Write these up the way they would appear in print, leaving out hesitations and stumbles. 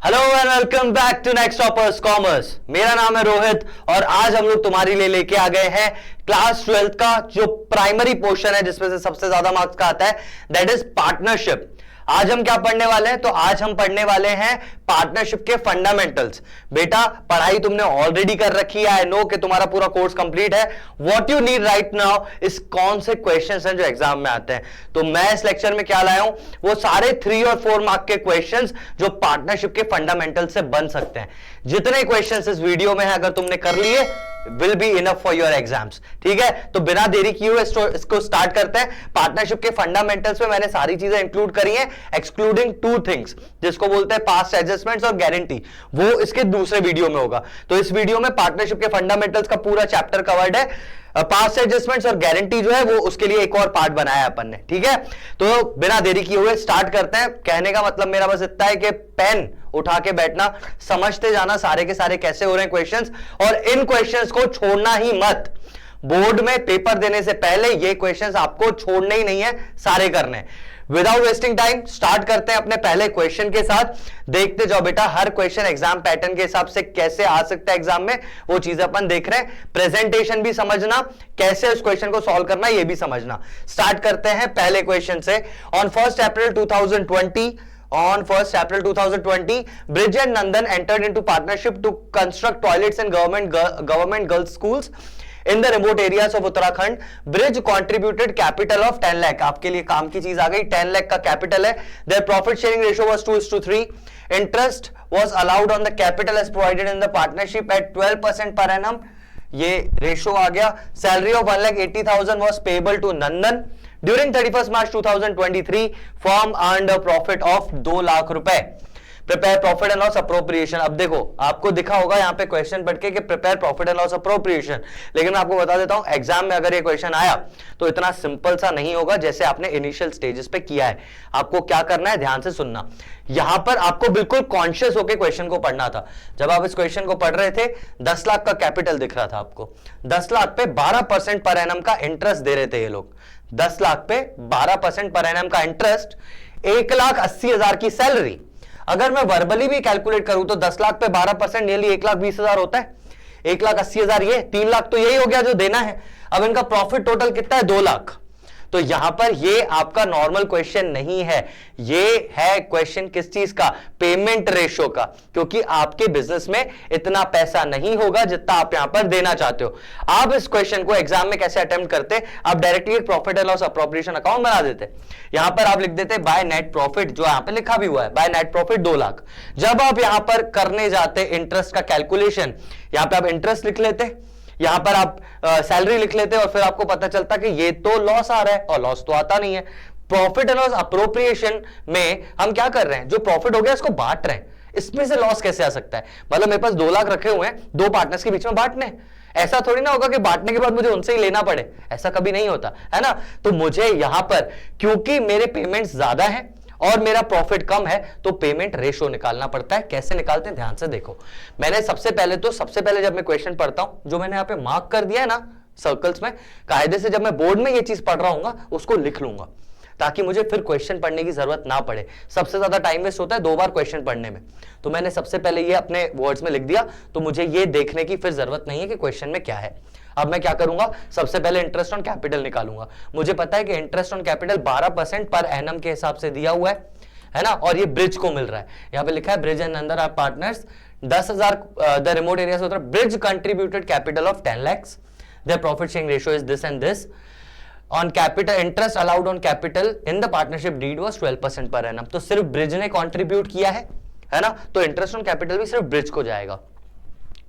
Hello and welcome back to next toppers commerce. मेरा नाम है रोहित और आज हम लोग तुम्हारे लिए लेके आ गए हैं क्लास 12th का जो प्राइमरी पोर्शन है जिसमें से सबसे ज्यादा मार्क्स का आता है, दैट इज पार्टनरशिप। आज हम क्या पढ़ने वाले हैं? तो आज हम पढ़ने वाले हैं पार्टनरशिप के फंडामेंटल्स। बेटा पढ़ाई तुमने ऑलरेडी कर रखी है, आई नो कि तुम्हारा पूरा कोर्स कंप्लीट है। What you need right now इस कौन से क्वेश्चंस हैं जो एग्जाम में आते हैं। तो मैं इस लेक्चर में क्या लाया हूं, वो सारे 3 और 4 मार्क के क्वेश्चंस जो पार्टनरशिप के फंडामेंटल से बन सकते हैं। जितने क्वेश्चंस इस वीडियो में है अगर तुमने कर लिए will be enough for your exams। ठीक है, तो बिना देरी किए हुए इसको स्टार्ट करते हैं। पार्टनरशिप के फंडामेंटल्स में मैंने सारी चीजें इंक्लूड करी हैं एक्सक्लूडिंग 2 थिंग्स जिसको बोलते हैं पास्ट एडजस्टमेंट्स और गारंटी। वो इसके दूसरे वीडियो में होगा। तो इस वीडियो में पार्टनरशिप के फंडामेंटल्स का पूरा चैप्टर कवर्ड है। पास्ट एडजस्टमेंट्स और गारंटी जो है वो उसके लिए एक और पार्ट बनाया है अपन ने। ठीक है, तो बिना देरी किए हुए स्टार्ट करते हैं। कहने का मतलब मेरा बस इतना है कि पेन उठा के बैठना, समझते जाना सारे के सारे कैसे हो रहे हैं क्वेश्चंस, और इन क्वेश्चंस को छोड़ना ही मत। बोर्ड में पेपर देने से पहले ये क्वेश्चंस आपको छोड़ने ही नहीं है, सारे करने। विदाउट वेस्टिंग टाइम स्टार्ट करते हैं अपने पहले क्वेश्चन के साथ। देखते जाओ बेटा, हर क्वेश्चन एग्जाम पैटर्न के हिसाब से कैसे आ सकता है एग्जाम में, वो चीजें अपन देख रहे हैं। प्रेजेंटेशन भी समझना, कैसे उस क्वेश्चन को सॉल्व करना ये भी समझना। स्टार्ट करते हैं पहले क्वेश्चन से। On 1 April 2020, On 1st April 2020, Bridge and Nandan entered into partnership to construct toilets in government girls schools in the remote areas of Uttarakhand. Bridge contributed capital of 10 lakh. आपके लिए काम की चीज आ गई, 10 lakh का capital है। Their profit sharing ratio was 2:3. Interest was allowed on the capital as provided in the partnership at 12% per annum. ये ratio आ गया। Salary of 1,80,000 was payable to Nandan. During 31st March 2023, firm earned a profit of 2 lakh रुपए। Prepare profit and loss appropriation. अब देखो, आपको दिखा होगा यहाँ पे क्वेश्चन पढ़ के कि prepare profit and loss appropriation, लेकिन मैं आपको बता देता हूं एग्जाम में अगर ये क्वेश्चन आया तो इतना सिंपल सा नहीं होगा जैसे आपने इनिशियल स्टेजेस पे किया है। आपको क्या करना है, ध्यान से सुनना। यहां पर आपको बिल्कुल कॉन्शियस होकर क्वेश्चन को पढ़ना था। जब आप इस क्वेश्चन को पढ़ रहे थे, 10 लाख का कैपिटल दिख रहा था आपको, 10 लाख पे 12% पर एनम का इंटरेस्ट दे रहे थे ये लोग। 10 लाख पे 12% पर एनम का इंटरेस्ट, 1,80,000 की सैलरी। अगर मैं वर्बली भी कैलकुलेट करूं तो 10 लाख पे 12% नियरली 1,20,000 होता है। 1,80,000 ये, 3 लाख तो यही हो गया जो देना है। अब इनका प्रॉफिट टोटल कितना है, 2 लाख। तो यहां पर ये आपका नॉर्मल क्वेश्चन नहीं है, ये है क्वेश्चन किस चीज का, पेमेंट रेशो का, क्योंकि आपके बिजनेस में इतना पैसा नहीं होगा जितना आप यहां पर देना चाहते हो। आप इस क्वेश्चन को एग्जाम में कैसे अटेम्प्ट करते, आप डायरेक्टली एक profit and loss appropriation account बना देते। यहां पर आप लिख देते बाय नेट प्रॉफिट, जो यहां पर लिखा भी हुआ है, बाय नेट प्रॉफिट 2 लाख। जब आप यहां पर करने जाते इंटरेस्ट का कैलकुलेशन, यहां पर आप इंटरेस्ट लिख लेते, यहां पर आप सैलरी लिख लेते और फिर आपको पता चलता कि ये तो लॉस आ रहा है और लॉस तो आता नहीं है। प्रॉफिट एंड लॉस अप्रोप्रिएशन में हम क्या कर रहे हैं, जो प्रॉफिट हो गया इसको बांट रहे हैं। इसमें से लॉस कैसे आ सकता है? मतलब मेरे पास 2 लाख रखे हुए हैं, 2 पार्टनर्स के बीच में बांटने। ऐसा थोड़ी ना होगा कि बांटने के बाद मुझे उनसे ही लेना पड़े, ऐसा कभी नहीं होता है ना। तो मुझे यहां पर क्योंकि मेरे पेमेंट्स ज्यादा है और मेरा प्रॉफिट कम है तो पेमेंट रेशो निकालना पड़ता है। कैसे निकालते हैं, ध्यान से देखो। मैंने सबसे पहले जब मैं क्वेश्चन पढ़ता हूं, जो मैंने यहां पे मार्क कर दिया है ना सर्कल्स में, कायदे से जब मैं बोर्ड में ये चीज पढ़ रहा हूंगा उसको लिख लूंगा ताकि मुझे फिर क्वेश्चन पढ़ने की जरूरत ना पड़े। सबसे ज्यादा टाइम वेस्ट होता है 2 बार क्वेश्चन पढ़ने में। तो मैंने सबसे पहले ये अपने वर्ड्स में लिख दिया, तो मुझे ये देखने की फिर जरूरत नहीं है कि क्वेश्चन में क्या है। अब मैं क्या करूंगा, सबसे पहले इंटरेस्ट ऑन कैपिटल निकालूंगा। मुझे पता है कि interest on capital 12% per annum के हिसाब से दिया हुआ है ना, और ये ब्रिज को मिल रहा है। यहां पे लिखा है bridge and Nandan are partners, 10,000 the remote areas होता है। Bridge contributed capital of 10 lakhs, their profit sharing ratio is this and this. On capital, interest allowed on capital in the partnership deed was 12% per annum. तो सिर्फ bridge ने contribute किया है ना, तो interest on capital भी सिर्फ bridge को जाएगा।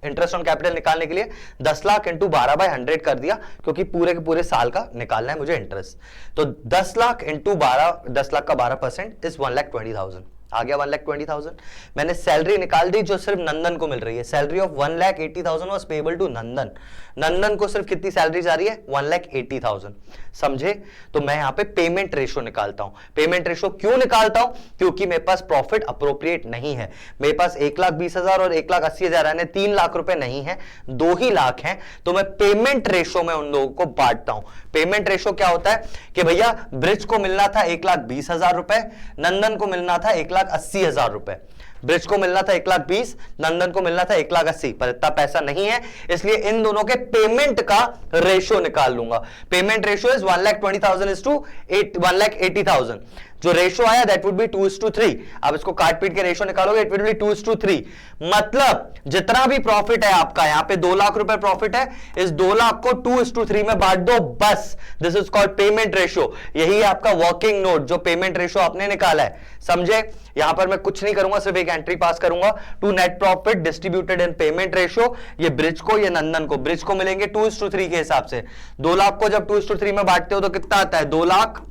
इंटरेस्ट ऑन कैपिटल निकालने के लिए 10 लाख इंटू 12/100 कर दिया, क्योंकि पूरे के पूरे साल का निकालना है मुझे इंटरेस्ट। तो 10 लाख इंटू 12, 10 लाख का 12% इज 1,20,000 आ गया, 1,20,000। मैंने सैलरी निकाल दी जो सिर्फ नंदन को मिल रही है। Salary of 1,80,000 was payable to Nandan. Nandan को सिर्फ कितनी सैलरी जा रही है, 1,80,000। समझे? तो मैं यहां पे पेमेंट रेशो निकालता हूं। पेमेंट रेशो क्यों निकालता हूं? क्योंकि मेरे पास प्रॉफिट अप्रोप्रिएट नहीं है। मेरे पास 1,20,000 और 1,80,000 यानी 3 लाख रुपए नहीं है, 2 ही लाख हैं। तो मैं पेमेंट रेशो में उन लोगों को बांटता हूं। पेमेंट रेशो क्या होता है कि भैया ब्रिज को मिलना था 1,20,000 रुपए, नंदन को मिलना था 1,80,000 रुपए। ब्रिज को मिलना था 1,20,000, नंदन को मिलना था 1,80,000, पर इतना पैसा नहीं है, इसलिए इन दोनों के पेमेंट का रेशियो निकाल लूंगा। Payment ratio is 1,20,000 is to 1,80,000। जो रेशियो आया दैट वुड बी 2:3। अब इसको काट पीट के रेशियो निकालोगे, इट वुड बी 2:3। मतलब जितना भी प्रॉफिट है आपका, यहां पे 2 लाख रुपए प्रॉफिट है, इस 2 लाख को 2:3 में बांट दो बस। This is called payment ratio. यही है आपका वर्किंग नोट, जो पेमेंट रेशियो आपने निकाला है, समझे? यहां पर मैं कुछ नहीं करूंगा, सिर्फ एक एंट्री पास करूंगा to net profit distributed in payment ratio. ये ब्रिज को, ये नंदन को, ब्रिज को मिलेंगे 2:3 के हिसाब से। 2 लाख को जब 2:3 में बांटते हो तो कितना आता है? 2 lakh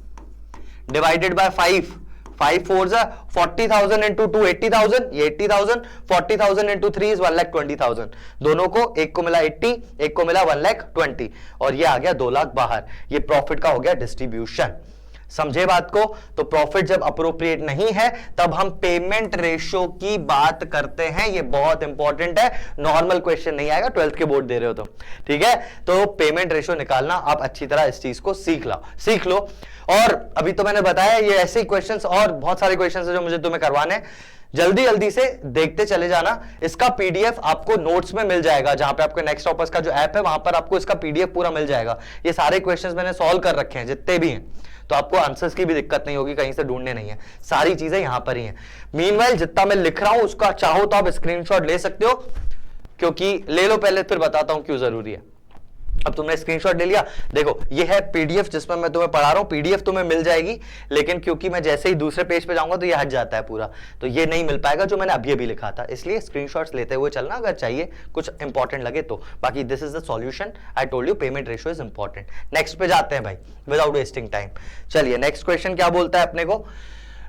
divided by 5, 5 4s 40,000 into 2 80,000, ये 80,000, 40,000 इंटू 3 इज 1,20,000। दोनों को, एक को मिला 80, एक को मिला 1,20,000, और ये आ गया 2 लाख बाहर। ये प्रॉफिट का हो गया डिस्ट्रीब्यूशन। समझे बात को? तो प्रॉफिट जब अप्रोप्रिएट नहीं है तब हम पेमेंट रेशियो की बात करते हैं। ये बहुत इंपॉर्टेंट है, नॉर्मल क्वेश्चन नहीं आएगा, 12th के बोर्ड दे रहे हो तो, ठीक है? तो पेमेंट रेशियो निकालना आप अच्छी तरह इस चीज को सीख लो। और अभी तो मैंने बताया ये ऐसे ही क्वेश्चंस और बहुत सारे क्वेश्चंस है जो मुझे तुम्हें करवाने हैं। जल्दी जल्दी से देखते चले जाना। इसका पीडीएफ आपको नोट्स में मिल जाएगा, जहां पे आपको नेक्स्ट टॉपर्स का जो ऐप है वहां पर आपको इसका पीडीएफ पूरा मिल जाएगा। ये सारे क्वेश्चंस मैंने सॉल्व कर रखे हैं जितने भी हैं, तो आपको आंसर्स की भी दिक्कत नहीं होगी, कहीं से ढूंढने नहीं है, सारी चीजें यहां पर ही हैं। मीनवाइल जितना मैं लिख रहा हूं उसका चाहो तो आप स्क्रीनशॉट ले सकते हो, क्योंकि ले लो पहले फिर बताता हूं क्यों जरूरी है। अब तुमने स्क्रीनशॉट ले लिया, देखो ये है पीडीएफ जिसमें मैं तुम्हें पढ़ा रहा हूं। पीडीएफ तुम्हें मिल जाएगी, लेकिन क्योंकि मैं जैसे ही दूसरे पेज पे जाऊंगा तो ये हट जाता है पूरा, तो ये नहीं मिल पाएगा जो मैंने अभी लिखा था। इसलिए स्क्रीनशॉट्स लेते हुए चलना अगर चाहिए, कुछ इंपॉर्टेंट लगे तो। बाकी this is the solution, I told you payment ratio is important. Next पे जाते हैं भाई, विदाउट वेस्टिंग टाइम। चलिए नेक्स्ट क्वेश्चन क्या बोलता है अपने को?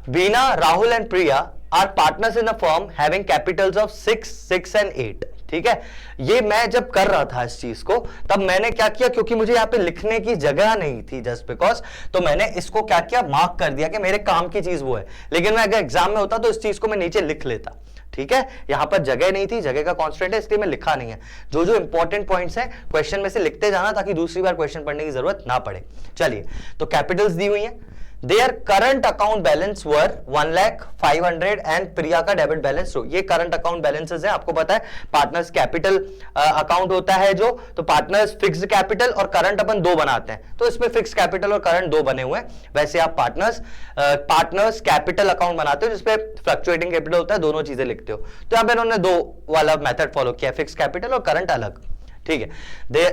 Beena, Rahul and Priya are partners in a firm having capitals of 6, 6 and 8। ठीक है, ये मैं जब कर रहा था इस चीज को, तब मैंने क्या किया, क्योंकि मुझे यहाँ पे लिखने की जगह नहीं थी जस्ट बिकॉज, तो मैंने इसको क्या किया, मार्क कर दिया कि मेरे काम की चीज वो है। लेकिन मैं अगर एग्जाम में होता तो इस चीज को मैं नीचे लिख लेता। ठीक है, यहां पर जगह नहीं थी, जगह का कांस्टेंट है इसलिए मैं लिखा नहीं है। जो जो इंपॉर्टेंट पॉइंट्स हैं क्वेश्चन में से लिखते जाना, ताकि दूसरी बार क्वेश्चन पढ़ने की जरूरत ना पड़े। चलिए, तो कैपिटल्स दी हुई हैं। Their current account balance were 1,05,000 and प्रिया का डेबिट बैलेंस। ये करंट अकाउंट बैलेंसेस है। आपको पता है पार्टनर्स कैपिटल अकाउंट होता है जो, तो पार्टनर्स फिक्स्ड कैपिटल और करंट अपन 2 बनाते हैं, तो इसमें फिक्स्ड कैपिटल और करंट 2 बने हुए हैं। वैसे आप पार्टनर्स कैपिटल अकाउंट बनाते हो जिसपे फ्लक्चुएटिंग कैपिटल होता है, दोनों चीजें लिखते हो। तो यहाँ पे इन्होंने 2 वाला मेथड फॉलो किया, फिक्स्ड कैपिटल और करंट अलग। ठीक है,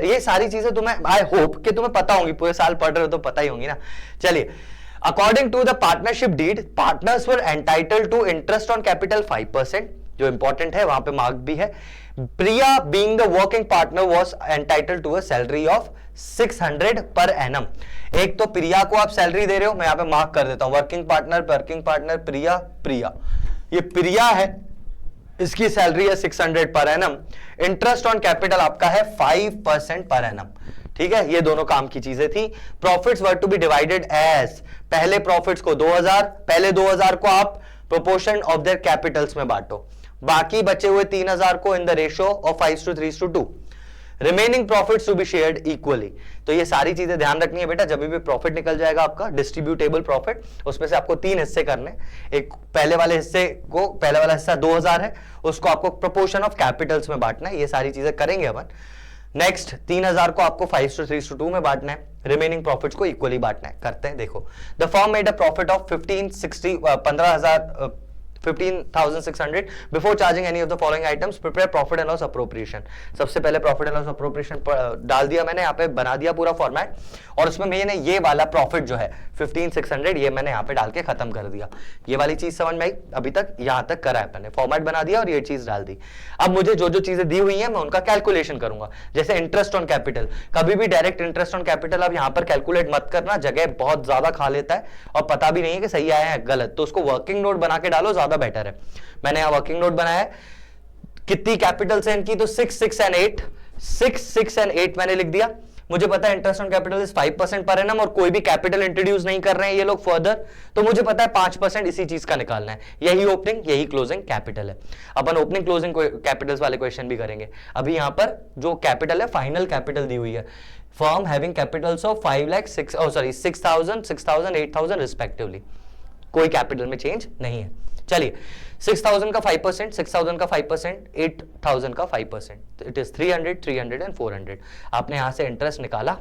ये सारी चीजें तुम्हें, आई होप कि तुम्हें पता होंगी, पूरे साल पढ़ रहे हो तो पता ही होंगी ना। चलिए, According to the partnership deed, partners were entitled to interest on capital 5%, जो इंपॉर्टेंट है, वहां पे मार्क भी है। प्रिया being the working partner was entitled to a salary of 600 per annum। एक तो प्रिया को आप सैलरी दे रहे हो, मैं यहां पे मार्क कर देता हूं, वर्किंग पार्टनर प्रिया, ये प्रिया है, इसकी सैलरी है 600 per annum. Interest on capital आपका है 5% पर एनम। ठीक है, ये दोनों काम की चीजें थी। Profits were to be divided as, पहले प्रॉफिट्स को 2000, पहले 2000 को आप प्रोपोर्शन ऑफ देयर कैपिटल्स में बांटो, बाकी बचे हुए 3000 को in the ratio of 5:3:2। Remaining profits to be shared equally. तो ये सारी चीजें ध्यान रखनी है बेटा, जब भी प्रॉफिट निकल जाएगा आपका डिस्ट्रीब्यूटेबल प्रॉफिट, उसमें से आपको 3 हिस्से करने। एक पहले वाले हिस्से को, पहला वाला हिस्सा 2000 है, उसको आपको प्रोपोर्शन ऑफ कैपिटल्स में बांटना है। ये सारी चीजें करेंगे अपन। नेक्स्ट 3000 को आपको 5:3:2 में बांटना है, रिमेनिंग प्रॉफिट्स को इक्वली बांटना है। करते हैं, देखो। The firm made a profit of 15,600 before charging any of the following items, prepare profit and loss appropriation. सबसे पहले प्रॉफिट एंड लॉस अप्रोप्रिएशन डाल दिया मैंने, यहाँ पे बना दिया पूरा फॉर्मेट, और उसमें मैंने ये वाला प्रॉफिट जो है 15,600, ये मैंने यहाँ पे डाल के खत्म कर दिया। ये वाली चीज समझ में आई? अभी तक यहां तक करा है मैंने, फॉर्मेट बना दिया और ये चीज डाल दी। अब मुझे जो जो चीजें दी हुई है मैं उनका कैलकुलेशन करूंगा। जैसे इंटरेस्ट ऑन कैपिटल, कभी भी डायरेक्ट इंटरेस्ट ऑन कैपिटल आप यहां पर कैलकुलेट मत करना, जगह बहुत ज्यादा खा लेता है और पता भी नहीं है कि सही आया है गलत, तो उसको वर्किंग नोट बना के डालो, ज्यादा बेटर है। मैंने यहां वर्किंग नोट बनाया है। कितनी कैपिटल्स है इनकी? तो 6, 6 and 8, 6, 6 and 8 मैंने लिख दिया। मुझे पता है interest on capital is 5% per annum, और कोई भी कैपिटल इंट्रोड्यूस नहीं कर रहे हैं ये लोग फर्दर, तो मुझे पता है 5% इसी चीज का निकालना है। यही ओपनिंग, यही क्लोजिंग कैपिटल है। अपन ओपनिंग क्लोजिंग कैपिटल्स वाले क्वेश्चन भी करेंगे। अभी यहां पर जो कैपिटल है, फाइनल कैपिटल दी हुई है, firm having capitals of 6,000, 8,000 respectively, कोई कैपिटल में चेंज नहीं है। चलिए, 6,000 का 5%, 6,000 का 5%, 8,000 का 5%, इट इज 300, 300 एंड 400। आपने यहां से इंटरेस्ट निकाला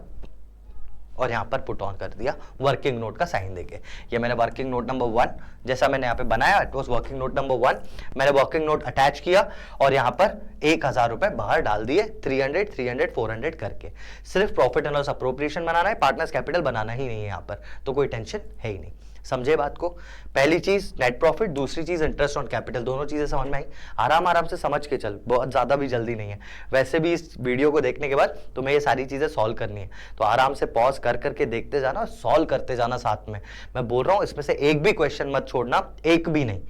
और यहां पर पुट ऑन कर दिया वर्किंग नोट का साइन देके। ये मैंने वर्किंग नोट नंबर 1 जैसा मैंने यहां पे बनाया, it was working note number 1। मैंने वर्किंग नोट अटैच किया और यहां पर 1,000 रुपए बाहर डाल दिए 300, 300, 400 करके। सिर्फ प्रॉफिट एंड लॉस अप्रोप्रिएशन बनाना है, पार्टनर्स कैपिटल बनाना ही नहीं है यहां पर, तो कोई टेंशन है ही नहीं। समझे बात को? पहली चीज नेट प्रॉफिट, दूसरी चीज इंटरेस्ट ऑन कैपिटल, दोनों चीजें समझ में आई। आराम आराम से समझ के चल, बहुत ज्यादा भी जल्दी नहीं है। वैसे भी इस वीडियो को देखने के बाद तुम्हें ये सारी चीजें सॉल्व करनी है, तो आराम से पॉज कर करके देखते जाना, सॉल्व करते जाना साथ में। मैं बोल रहा हूं इसमें से एक भी क्वेश्चन मत छोड़ना, एक भी नहीं।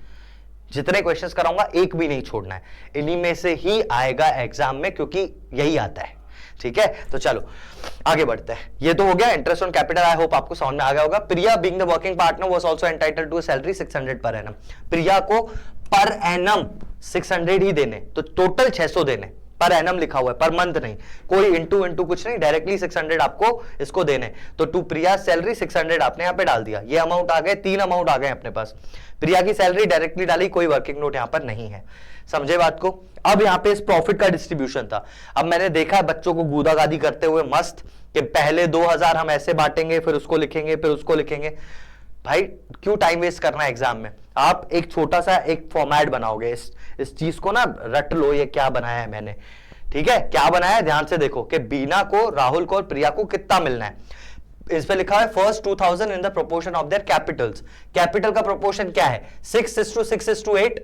जितने क्वेश्चंस कराऊंगा एक भी नहीं छोड़ना है, इन्हीं में से ही आएगा एग्जाम में, क्योंकि यही आता है। ठीक है, तो चलो आगे बढ़ते हैं। ये तो हो गया interest on capital, I hope आपको समझ में आ गया होगा। Priya being the working partner was also entitled to a salary 600 per annum. प्रिया को पर एनम 600 ही देने, तो टोटल 600 देने। पर एनम लिखा हुआ है, पर मंथ नहीं, कोई इंटू कुछ नहीं, डायरेक्टली 600 आपको इसको देने। तो टू प्रिया सैलरी 600 आपने यहां पे डाल दिया। ये अमाउंट आ गए, 3 अमाउंट आ गए अपने पास। प्रिया की सैलरी डायरेक्टली डाली, कोई वर्किंग नोट यहां पर नहीं है। समझे बात को? अब यहां पे इस प्रॉफिट का डिस्ट्रीब्यूशन था। अब मैंने देखा है बच्चों को गूदागादी करते हुए मस्त, कि पहले 2,000 हम ऐसे बांटेंगे, फिर उसको लिखेंगे, फिर उसको लिखेंगे। भाई क्यों टाइम वेस्ट करना है एग्जाम में? आप एक छोटा सा एक फॉर्मेट बनाओगे, इस चीज को ना रट लो, ये क्या बनाया है मैंने। ठीक है, क्या बनाया है ध्यान से देखो, कि बीना को, राहुल को और प्रिया को कितना मिलना है। इस पे लिखा है first 2,000 in the proportion of their Capitals. Capital का प्रोपोर्शन क्या है? 6:6:8,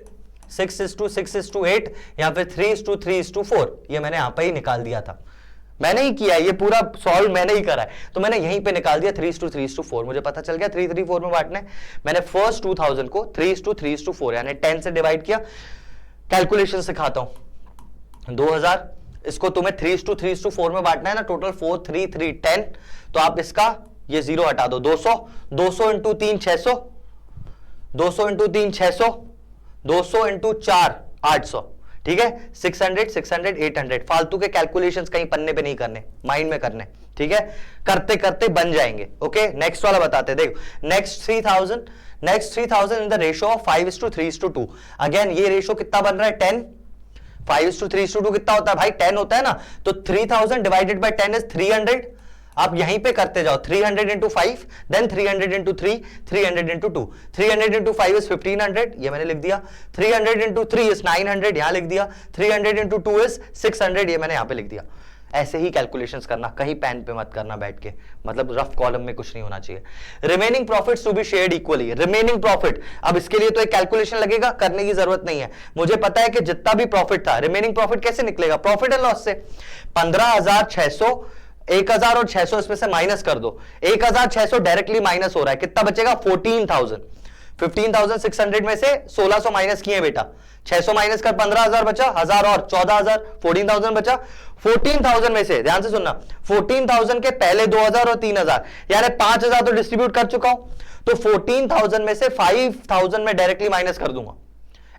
6:6:8 या फिर 3:3:4। ये मैंने यहां पर ही निकाल दिया था, मैंने ही किया, ये पूरा सॉल्व मैंने ही करा है, तो मैंने यहीं पे निकाल दिया 3:3:4। मुझे पता चल गया 3:3:4 में बांटने। मैंने फर्स्ट 2,000 को 3:3:4 यानी 10 से डिवाइड किया। कैलकुलेशन सिखाता हूं, 2,000, इसको तुम्हें 3:3:4 में बांटना है ना, टोटल 4, 3, 3, 10। तो आप इसका ये 0 हटा दो, 200, 200 इंटू 3 600, 200 इंटू 3 600, 200 इंटू 4 800। ठीक है, 600, 600, 800। फालतू के कैलकुलेशंस कहीं पन्ने पे नहीं करने, माइंड में करने। ठीक है, करते करते बन जाएंगे। ओके, नेक्स्ट वाला बताते हैं। देखो next 3,000 in the ratio of 5:3:2। Again ये रेशियो कितना बन रहा है? 10। 5:3:2 कितना होता है भाई? 10 होता है ना। तो 3,000 डिवाइडेड बाय 10 इज 300। आप यहीं पे करते जाओ, 300 into 5, then 300 into 3, 300 into 2, 300 into 5 is 1500, ये मैंने लिख दिया। 300 इंटू 3 इज 900, यहां लिख दिया। 300 इंटू 2 इज 600, ये मैंने यहां पे लिख दिया। ऐसे ही कैलकुलेशंस करना, कहीं पेन पे मत करना बैठ के, मतलब रफ कॉलम में कुछ नहीं होना चाहिए। Remaining profits to be shared equally. Remaining profit, अब इसके लिए तो एक कैलकुलेशन लगेगा, करने की जरूरत नहीं है। मुझे पता है कि जितना भी प्रॉफिट था, रिमेनिंग प्रॉफिट कैसे निकलेगा? प्रॉफिट एंड लॉस से। 15,600, 1,000 और 600 इसमें से माइनस कर दो। 1,600 डायरेक्टली माइनस हो रहा है, कितना बचेगा? 14,000। 15,600 में से 1,600 माइनस किए बेटा, 600 माइनस कर 15,000 बचा, 1,000 और 14,000, 14,000 बचा। 14,000 में से ध्यान से सुनना, 14,000 के पहले 2,000 और 3,000, यानी 5,000 तो डिस्ट्रीब्यूट कर चुका हूं, तो 14,000 में से 5,000 में डायरेक्टली माइनस कर दूंगा।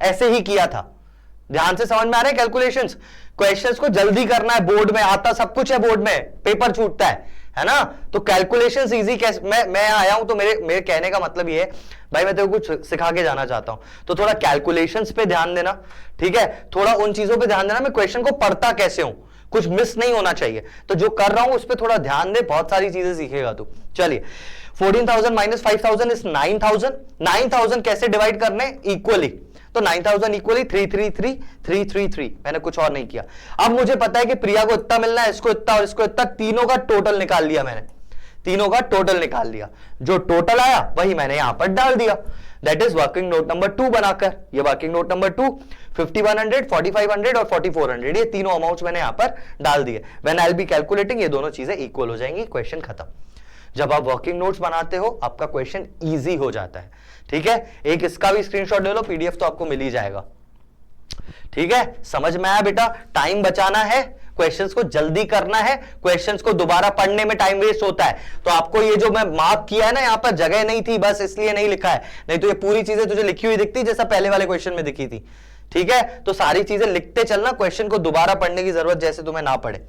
ऐसे ही किया था। ध्यान से समझ में आ रहे हैं कैलकुलेशंस? क्वेश्चंस को जल्दी करना है, बोर्ड में आता सब कुछ है, बोर्ड में पेपर छूटता है ना। तो कैलकुलेशंस इजी कैसे, मैं आया हूं तो मेरे कहने का मतलब ये है भाई, मैं तेरे को कुछ सिखा के जाना चाहता हूं, तो थोड़ा कैलकुलेशंस पे ध्यान देना। ठीक है, थोड़ा उन चीजों पे ध्यान देना, मैं क्वेश्चन को पढ़ता कैसे हूं, कुछ मिस नहीं होना चाहिए। तो जो कर रहा हूं उस पर थोड़ा ध्यान दे, बहुत सारी चीजें सीखेगा तू। चलिए, 14,000 माइनस 5,000 इज 9,000। 9,000 कैसे डिवाइड करने? इक्वली। तो 9,000 इक्वली 333 333, मैंने कुछ और नहीं किया। अब मुझे पता है कि प्रिया को इतना मिलना है, इसको इतना और इसको इतना, तीनों का टोटल निकाल लिया मैंने, तीनों का टोटल निकाल लिया। जो टोटल आया वही मैंने यहां पर डाल दिया। That is working note number 2 बनाकर। ये वर्किंग नोट नंबर 2, 5,100, 4,500 और 4,400, ये तीनों अमाउंट्स मैंने यहां पर डाल दिए। When I will be calculating, ये दोनों चीजें इक्वल हो जाएंगी, क्वेश्चन खत्म। जब आप वर्किंग नोट्स बनाते हो आपका क्वेश्चन इजी हो जाता है। ठीक है, एक इसका भी स्क्रीनशॉट ले लो, पीडीएफ तो आपको मिल ही जाएगा। ठीक है, समझ में आया बेटा? टाइम बचाना है, क्वेश्चंस को जल्दी करना है, क्वेश्चंस को दोबारा पढ़ने में टाइम वेस्ट होता है। तो आपको ये जो मैं मार्क किया है ना, यहां पर जगह नहीं थी बस इसलिए नहीं लिखा है, नहीं तो ये पूरी चीजें तुझे लिखी हुई दिखती जैसा पहले वाले क्वेश्चन में दिखी थी। ठीक है, तो सारी चीजें लिखते चलना, क्वेश्चन को दोबारा पढ़ने की जरूरत जैसे तुम्हें ना पड़े।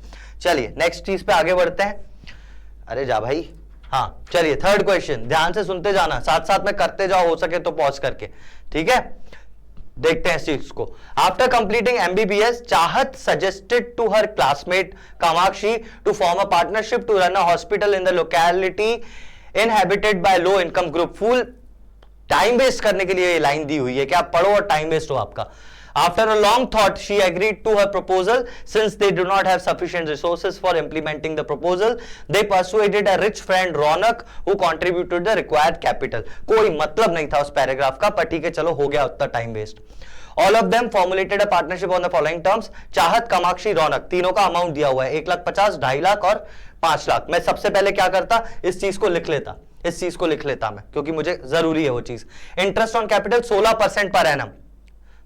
चलिए नेक्स्ट चीज पे आगे बढ़ते हैं। अरे जा भाई, हाँ चलिए थर्ड क्वेश्चन, ध्यान से सुनते जाना, साथ साथ में करते जाओ, हो सके तो पॉज करके। ठीक है, देखते हैं इस चीज को। After completing MBBS, Chahat suggested to her classmate Kamakshi to form a partnership to run a hospital in the locality inhabited by low income group. Full time waste करने के लिए ये लाइन दी हुई है कि आप पढ़ो और टाइम वेस्ट हो आपका। After a long thought, she agreed to her proposal. Since they do not have sufficient resources for implementing the proposal, they persuaded a rich friend Ronak, who contributed the required capital. कोई मतलब नहीं था उस paragraph का, पर ठीक है चलो हो गया उतना time waste. All of them formulated a partnership on the following terms. चाहत, कामाक्षी, रौनक, तीनों का अमाउंट दिया हुआ है 1,50,000, 2.5 लाख और 5 लाख। मैं सबसे पहले क्या करता, इस चीज को लिख लेता, इस चीज को लिख लेता मैं, क्योंकि मुझे जरूरी है वो चीज। Interest on capital 16% per annum,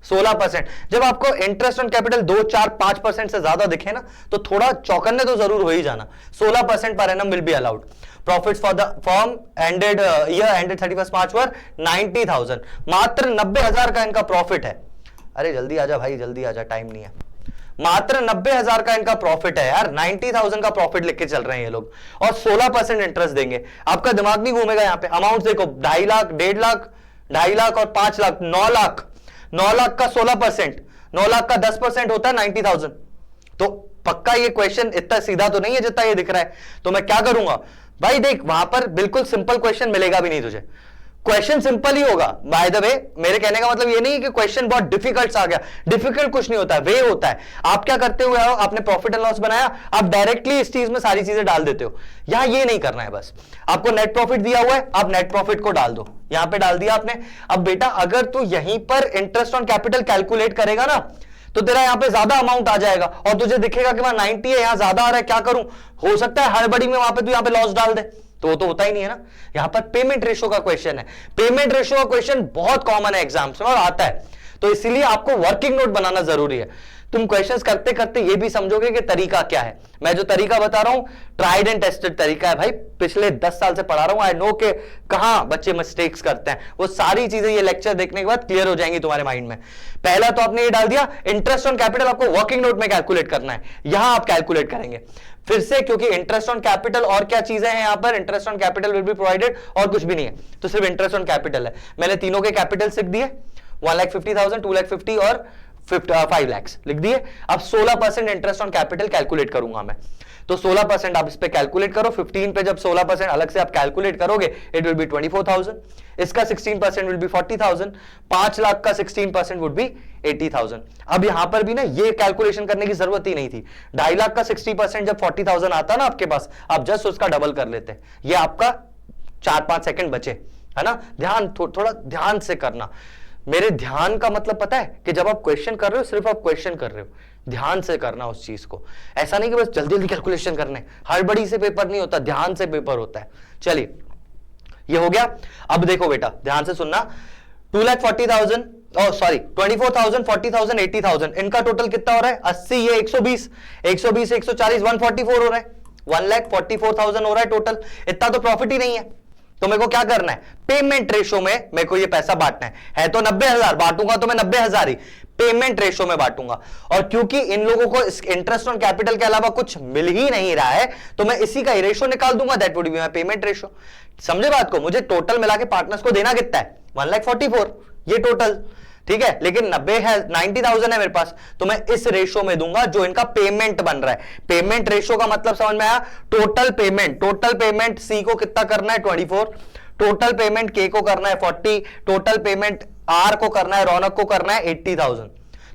16%। जब आपको इंटरेस्ट ऑन कैपिटल 2, 4, 5% से ज्यादा दिखे ना, तो थोड़ा चौकन्ने तो जरूर हो ही जाना। 16% per annum will be allowed. Profits for the firm ended year ended 31 मार्च वर 90,000, मात्र 90,000 का इनका प्रॉफिट है। अरे जल्दी आजा भाई, जल्दी आजा, टाइम नहीं है। मात्र 90,000 का इनका प्रॉफिट है यार, 90,000 का प्रॉफिट लिख के चल रहे हैं ये लोग, और 16% इंटरेस्ट देंगे। आपका दिमाग नहीं घूमेगा यहाँ पे। अमाउंट देखो, 2.5 लाख, 1.5 लाख, 2.5 लाख और 5 लाख, 9 लाख। 9 लाख का 16%, 9 लाख का 10% होता है 90,000। तो पक्का ये क्वेश्चन इतना सीधा तो नहीं है जितना ये दिख रहा है। तो मैं क्या करूंगा भाई, देख वहां पर बिल्कुल सिंपल क्वेश्चन मिलेगा भी नहीं तुझे, क्वेश्चन सिंपल ही होगा। बाय द वे, मेरे कहने का मतलब ये नहीं कि क्वेश्चन बहुत डिफिकल्ट आ गया, डिफिकल्ट कुछ नहीं होता है, वे होता है। आप क्या करते हुए हो, आपने प्रॉफिट एंड लॉस बनाया, आप डायरेक्टली इस चीज में सारी चीजें डाल देते हो। यहां ये नहीं करना है, बस आपको नेट प्रॉफिट दिया हुआ है, आप नेट प्रॉफिट को डाल दो, यहां पे डाल दिया आपने। अब बेटा अगर तू यहीं पर इंटरेस्ट ऑन कैपिटल कैलकुलेट करेगा ना, तो तेरा यहां पे ज्यादा अमाउंट आ जाएगा और तुझे दिखेगा कि वहां 90 है, यहां ज्यादा आ रहा है, क्या करूं। हो सकता है हड़बड़ी में वहां पे तू यहां पे लॉस डाल दे, तो वो तो होता ही नहीं है ना। यहां पर पेमेंट रेशो का क्वेश्चन है, पेमेंट रेशो का क्वेश्चन बहुत कॉमन है एग्जाम्स में और आता है, तो इसीलिए आपको वर्किंग नोट बनाना जरूरी है। तुम क्वेश्चंस करते करते ये भी समझोगे कि तरीका क्या है। मैं जो तरीका बता रहा हूं ट्राइड एंड टेस्टेड तरीका है भाई, पिछले 10 साल से पढ़ा रहा हूं। आई नो के कहां बच्चे मिस्टेक्स करते हैं, वो सारी चीजें ये लेक्चर देखने के बाद क्लियर हो जाएंगी तुम्हारे माइंड में। पहला तो आपने ये डाल दिया, इंटरेस्ट ऑन कैपिटल आपको वर्किंग नोट में कैलकुलेट करना है, यहां आप कैलकुलेट करेंगे फिर से, क्योंकि इंटरेस्ट ऑन कैपिटल और क्या चीजें हैं यहां पर, interest on capital will be provided और कुछ भी नहीं है, तो सिर्फ इंटरेस्ट ऑन कैपिटल है। मैंने तीनों के कैपिटल लिख दिए, 1,50,000, 2,50,000 और 5 लाख लिख दिए। अब 16% इंटरेस्ट ऑन कैपिटल कैलकुलेट करूंगा मैं, तो 16% आप इस पे कैलकुलेट करो। 15 पे जब 16% अलग से आप कैलकुलेट करोगे, इट विल बी 24,000। इसका 16% विल बी 40,000। 5 लाख का 16% वुड बी 80,000। अब यहां पर भी ना ये कैलकुलेशन करने की जरूरत ही नहीं थी। 2.5 लाख का 60% जब 40,000 आता ना आपके पास, आप जस्ट उसका डबल कर लेते। ये आपका 4-5 सेकंड बचे, है ना। ध्यान थोड़ा ध्यान से करना। मेरे ध्यान का मतलब पता है कि जब आप क्वेश्चन कर रहे हो, सिर्फ आप क्वेश्चन कर रहे हो, ध्यान से करना उस चीज को। ऐसा नहीं कि बस जल्दी जल्दी कैलकुलेशन करने, हड़बड़ी से पेपर नहीं होता, ध्यान से पेपर होता है। चलिए ये हो गया। अब देखो बेटा ध्यान से सुनना, 2,40,000 सॉरी 24,000, 40,000, 80,000, इनका टोटल कितना हो रहा है? 80, ये 120, 120, 140, 144 हो रहा है, 1,44,000 हो रहा है टोटल। इतना तो प्रॉफिट ही नहीं है, तो मेरे को क्या करना है, पेमेंट रेशो में मेरे को ये पैसा बांटना है तो 90,000 बांटूंगा, तो मैं 90,000 ही पेमेंट रेशो में बांटूंगा। और क्योंकि इन लोगों को इंटरेस्ट ऑन कैपिटल के अलावा कुछ मिल ही नहीं रहा है, तो मैं इसी का रेशो निकाल दूंगा, that would be my payment ratio. समझे बात को? मुझे टोटल मिला के पार्टनर्स को देना कितना है? 1,44,000 ये टोटल, ठीक है, लेकिन 90,000 है मेरे पास, तो मैं इस रेशो में दूंगा जो इनका पेमेंट बन रहा है। पेमेंट रेशो का मतलब समझ में आया? टोटल पेमेंट सी को कितना करना है? 24, टोटल पेमेंट के को करना है 40, टोटल पेमेंट आर को करना है, रौनक को करना है 80,000।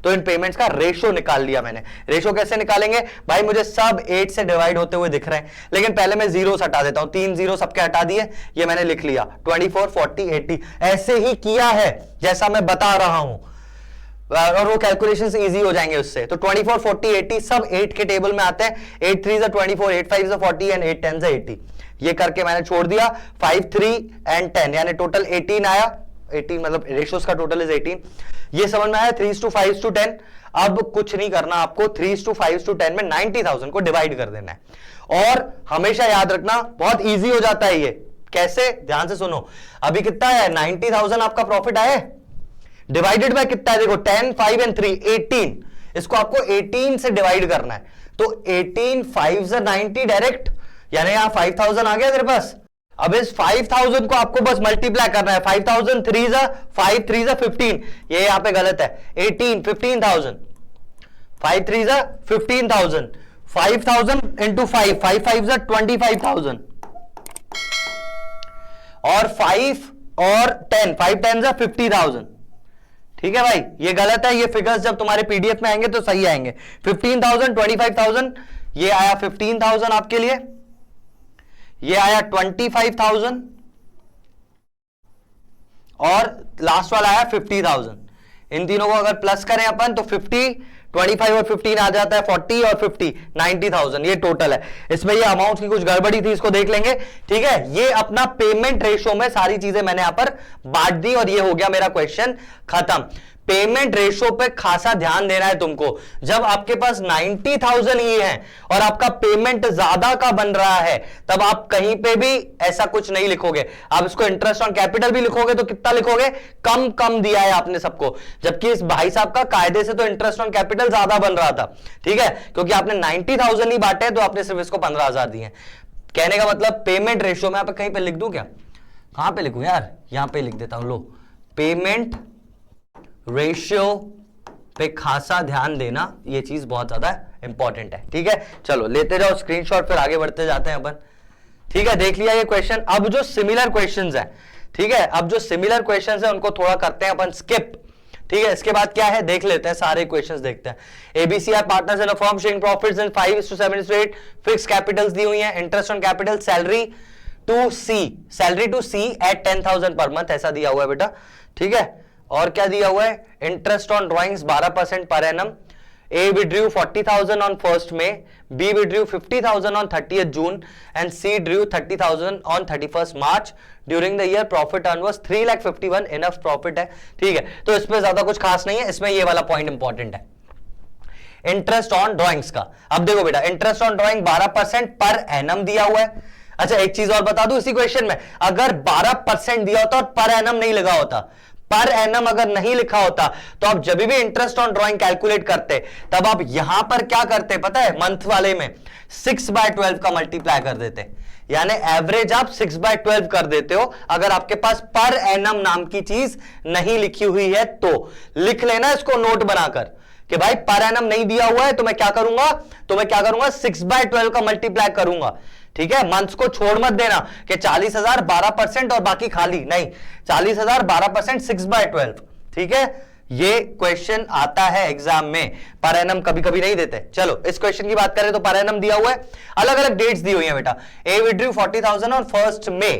तो इन पेमेंट्स का रेशो निकाल लिया मैंने। रेशो कैसे निकालेंगे भाई? मुझे सब 8 से डिवाइड होते हुए दिख रहे हैं, लेकिन पहले मैं जीरोस हटा देता हूं। 3 जीरो सबके हटा दिए, ये मैंने लिख लिया 24, 40, 80। ऐसे ही किया है जैसा मैं बता रहा हूं, और वो कैलकुलेशंस इजी हो जाएंगे उससे। तो 24, 40, 80 सब 8 के टेबल में आते हैं। 8 3 is 24, 8 5 is 40 एंड 8 10 is 80। ये करके मैंने छोड़ दिया। 5 3 एंड 10 यानी टोटल 18 आया। 18 मतलब रेशियोज का टोटल इज 18। ये समझ में आया? 3:5:10। अब कुछ नहीं करना आपको, 3:5:10 में 90,000 को डिवाइड कर देना है। और हमेशा याद रखना, बहुत इजी हो जाता है ये। कैसे? ध्यान से सुनो। अभी कितना है? 90,000 आपका प्रॉफिट आया, डिवाइडेड बाय कितना है? देखो 10, 5 एंड 3 18। इसको आपको 18 से डिवाइड करना है, तो 18 5 90 डायरेक्ट, यानी यहां 5,000 आ गया तेरे पास। अब इस 5000 को आपको बस मल्टीप्लाई करना है। 5000 3 जा 5 3 जा 15, ये यहां पे गलत है। 18 15,000, 5 3 जा 15,000, 5000 इंटू 5 5 5 जा 25,000 और 5 और 10 5 10 जा 50,000। ठीक है भाई, ये गलत है। ये फिगर्स जब तुम्हारे पीडीएफ में आएंगे तो सही आएंगे। 15,000 25,000, ये आया 15,000 आपके लिए, ये आया 25,000 और लास्ट वाला आया 50,000। इन तीनों को अगर प्लस करें अपन तो 50 25 और 15 आ जाता है 40 और 50 90,000, ये टोटल है। इसमें ये अमाउंट की कुछ गड़बड़ी थी, इसको देख लेंगे। ठीक है, ये अपना पेमेंट रेशो में सारी चीजें मैंने यहां पर बांट दी और ये हो गया मेरा क्वेश्चन खत्म। पेमेंट रेशो पे खासा ध्यान देना है तुमको। जब आपके पास 90,000 ही है और आपका पेमेंट ज्यादा का बन रहा है, तब आप कहीं पे भी ऐसा कुछ नहीं लिखोगे। आप इसको इंटरेस्ट ऑन कैपिटल भी लिखोगे तो कितना लिखोगे, कम कम दिया है आपने सबको। जबकि इस भाई साहब का कायदे से तो इंटरेस्ट ऑन कैपिटल ज्यादा बन रहा था। ठीक है, क्योंकि आपने 90,000 ही बांटे तो आपने सिर्फ इसको 15,000 दिए। कहने का मतलब पेमेंट रेशो में आप कहीं पे लिख दूं क्या, कहां पे लिखूं यार, यहां पे लिख देता हूं। लो, पेमेंट रेशियो पे खासा ध्यान देना, ये चीज बहुत ज्यादा इंपॉर्टेंट है। ठीक है, चलो लेते जाओ स्क्रीनशॉट, फिर आगे बढ़ते जाते हैं अपन। ठीक है, देख लिया ये क्वेश्चन। अब जो सिमिलर क्वेश्चंस हैं, ठीक है, अब जो सिमिलर क्वेश्चंस हैं उनको थोड़ा करते हैं अपन स्किप। ठीक है, इसके बाद क्या है देख लेते हैं, सारे क्वेश्चंस देखते हैं। ABC are partners in a firm sharing profits in 5:7:8, fix capitals दी हुई हैं, interest on capital, salary to C at 10,000 per month, ऐसा दिया हुआ है बेटा। ठीक है, और क्या दिया हुआ है, interest on drawings 12% per annum. A withdrew 40,000 on 1st May, B withdrew 50,000 on 30th June and C drew 30,000 on 31st March। During the year profit earn was 3,51,000, enough profit है। ठीक है, तो इसमें ज्यादा कुछ खास नहीं है, इसमें ये वाला पॉइंट इंपॉर्टेंट है, इंटरेस्ट ऑन ड्राइंग्स का। अब देखो बेटा, interest on drawing 12% per annum दिया हुआ है। अच्छा, एक चीज और बता दूं इसी क्वेश्चन में, अगर 12% दिया होता और पर एनम नहीं लगा होता, पर एनम अगर नहीं लिखा होता, तो आप जब भी इंटरेस्ट ऑन ड्राइंग कैलकुलेट करते तब आप यहां पर क्या करते पता है, मंथ वाले में 6/12 का मल्टीप्लाई कर देते, यानी एवरेज आप 6/12 कर देते हो। अगर आपके पास पर एनम नाम की चीज नहीं लिखी हुई है तो लिख लेना इसको नोट बनाकर कि भाई पर एनम नहीं दिया हुआ है तो मैं क्या करूंगा, 6/12 का मल्टीप्लाई करूंगा। ठीक है, मंथ्स को छोड़ मत देना कि 40,000 12% और बाकी खाली नहीं, 40,000 12% 6/12। ठीक है, ये क्वेश्चन आता है एग्जाम में, पर एनम कभी कभी नहीं देते। चलो इस क्वेश्चन की बात करें तो पर एनम दिया हुआ है, अलग अलग डेट्स दी हुई है बेटा। ए विड्रू 40,000 ऑन 1st May,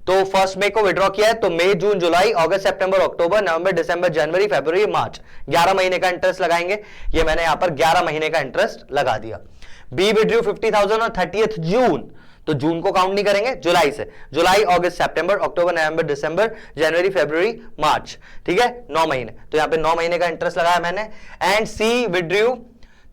तो 1st May को विड्रॉ किया है, तो मई जून जुलाई अगस्त सितंबर अक्टूबर नवंबर दिसंबर जनवरी फरवरी मार्च, 11 महीने का इंटरेस्ट लगाएंगे। ये मैंने यहां पर 11 महीने का इंटरेस्ट लगा दिया। बी विड्रू 50,000 और 30th June, तो जून को काउंट नहीं करेंगे, जुलाई से, जुलाई अगस्त सितंबर अक्टूबर नवंबर दिसंबर जनवरी फरवरी मार्च। ठीक है, 9 महीने, तो यहां पे 9 महीने का इंटरेस्ट लगाया मैंने। एंड सी विड्रू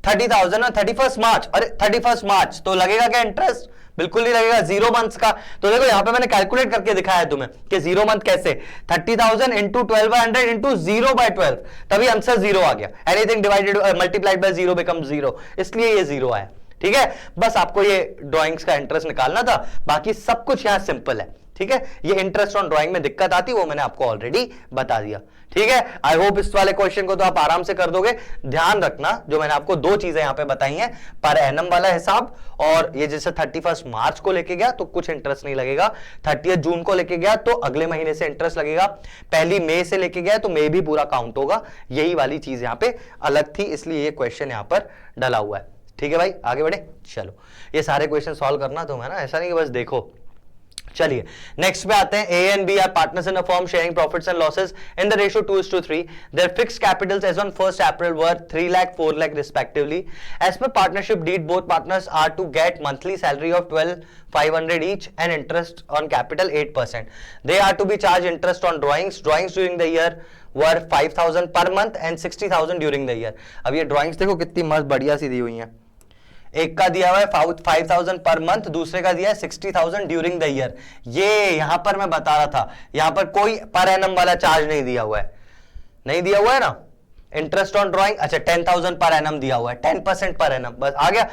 30,000 और 31st March, अरे 31st March तो लगेगा क्या इंटरेस्ट, बिल्कुल नहीं लगेगा, 0 मंथ्स का। तो देखो यहां पे मैंने कैलकुलेट करके दिखाया है तुम्हें कि 0 मंथ कैसे, 30,000 इंटू 12/100 इंटू 0/12, तभी आंसर 0 आ गया। Anything divided multiplied by 0 become 0, इसलिए ये 0 आया। ठीक है, बस आपको ये ड्राइंग्स का इंटरेस्ट निकालना था, बाकी सब कुछ यहां सिंपल है। ठीक है, ये इंटरेस्ट ऑन ड्राइंग में दिक्कत आती वो मैंने आपको ऑलरेडी बता दिया। ठीक है, आई होप इस वाले क्वेश्चन को तो आप आराम से कर दोगे। ध्यान रखना जो मैंने आपको दो चीजें यहां पे बताई हैं, पर एनम वाला हिसाब, और ये जैसे 31st मार्च को लेके गया तो कुछ इंटरेस्ट नहीं लगेगा, 30th जून को लेके गया तो अगले महीने से इंटरेस्ट लगेगा, 1 मई से लेके गया तो मई भी पूरा काउंट होगा। यही वाली चीज यहां पे अलग थी, इसलिए ये क्वेश्चन यहां पर डला हुआ है। ठीक है भाई, आगे बढ़े। चलो ये सारे क्वेश्चन सॉल्व करना तो है ना, ऐसा नहीं कि बस देखो। चलिए नेक्स्ट पे आते हैं। A and B are partners in a firm sharing profits and losses in the ratio 2:3. Their fixed capitals as on 1st April were 3 lakh 4 lakh respectively. As per partnership deed, both partners are to get monthly salary of 12,500 each and interest on capital 8%. They are to be charged interest on drawings during the year were 5,000 per month and 60,000 during the year. अब ये drawings देखो कितनी मस्त बढ़िया सी दी हुई हैं। एक का दिया हुआ है 5,000 पर मंथ, दूसरे का दिया है 60,000 ड्यूरिंग द ईयर। ये यहां पर मैं बता रहा था, यहां पर कोई पर एनम वाला चार्ज नहीं दिया हुआ है, नहीं दिया हुआ है ना। इंटरेस्ट ऑन ड्राइंग, अच्छा 10,000 पर एनम दिया हुआ है, 10% पर एनम, बस आ गया।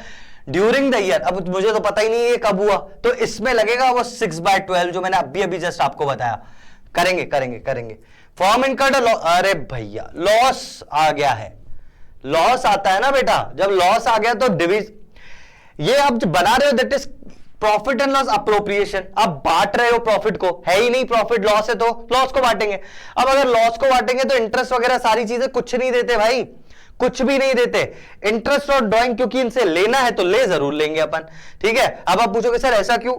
ड्यूरिंग द ईयर, अब मुझे तो पता ही नहीं है ये कब हुआ, तो इसमें लगेगा वो 6/12 जो मैंने अभी अभी जस्ट आपको बताया। करेंगे करेंगे करेंगे। फॉर्म इनकर्ड, अरे भैया लॉस आ गया है, लॉस आता है ना बेटा, जब लॉस आ गया तो डिविज, ये आप जो बना रहे हो that is profit and loss appropriation, आप बांट रहे हो प्रॉफिट को, है ही नहीं प्रॉफिट, लॉस है तो लॉस को बांटेंगे। अब अगर लॉस को बांटेंगे तो इंटरेस्ट वगैरह सारी चीजें कुछ नहीं देते भाई, कुछ भी नहीं देते। इंटरेस्ट और ड्राइंग क्योंकि इनसे लेना है तो ले जरूर लेंगे अपन, ठीक है। अब आप पूछोगे सर ऐसा क्यों,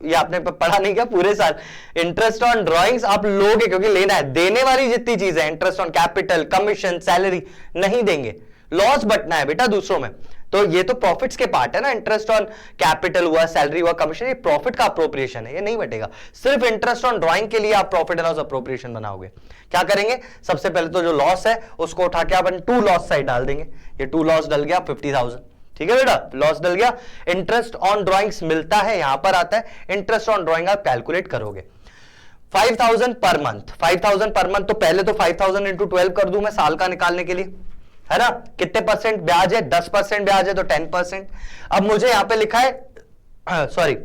ये आपने पढ़ा नहीं क्या पूरे साल, इंटरेस्ट ऑन ड्राइंग्स आप लोगे क्योंकि लेना है, देने वाली जितनी चीजें interest on capital, commission, salary नहीं देंगे, लॉस बटना है बेटा दूसरों में, तो ये तो प्रॉफिट्स के पार्ट है ना, इंटरेस्ट ऑन कैपिटल हुआ, सैलरी हुआ, कमीशन, ये प्रॉफिट का अप्रोप्रिएशन है, ये नहीं बटेगा। सिर्फ इंटरेस्ट ऑन ड्राइंग के लिए आप प्रॉफिट एंड लॉस अप्रोप्रिएशन बनाओगे। क्या करेंगे, सबसे पहले तो जो लॉस है उसको उठा के अपन टू लॉस साइड डाल देंगे, ये टू लॉस डल गया 50,000, ठीक है बेटा, लॉस डल गया। इंटरेस्ट ऑन ड्राइंग्स मिलता है, यहां पर आता है इंटरेस्ट ऑन ड्राइंग, आप कैलकुलेट करोगे 5,000 पर मंथ, 5,000 पर मंथ, तो पहले तो 5,000 इंटू 12 कर दूं मैं साल का निकालने के लिए, है ना। कितने परसेंट ब्याज है, 10% ब्याज है तो 10%। अब मुझे यहां पे लिखा है सॉरी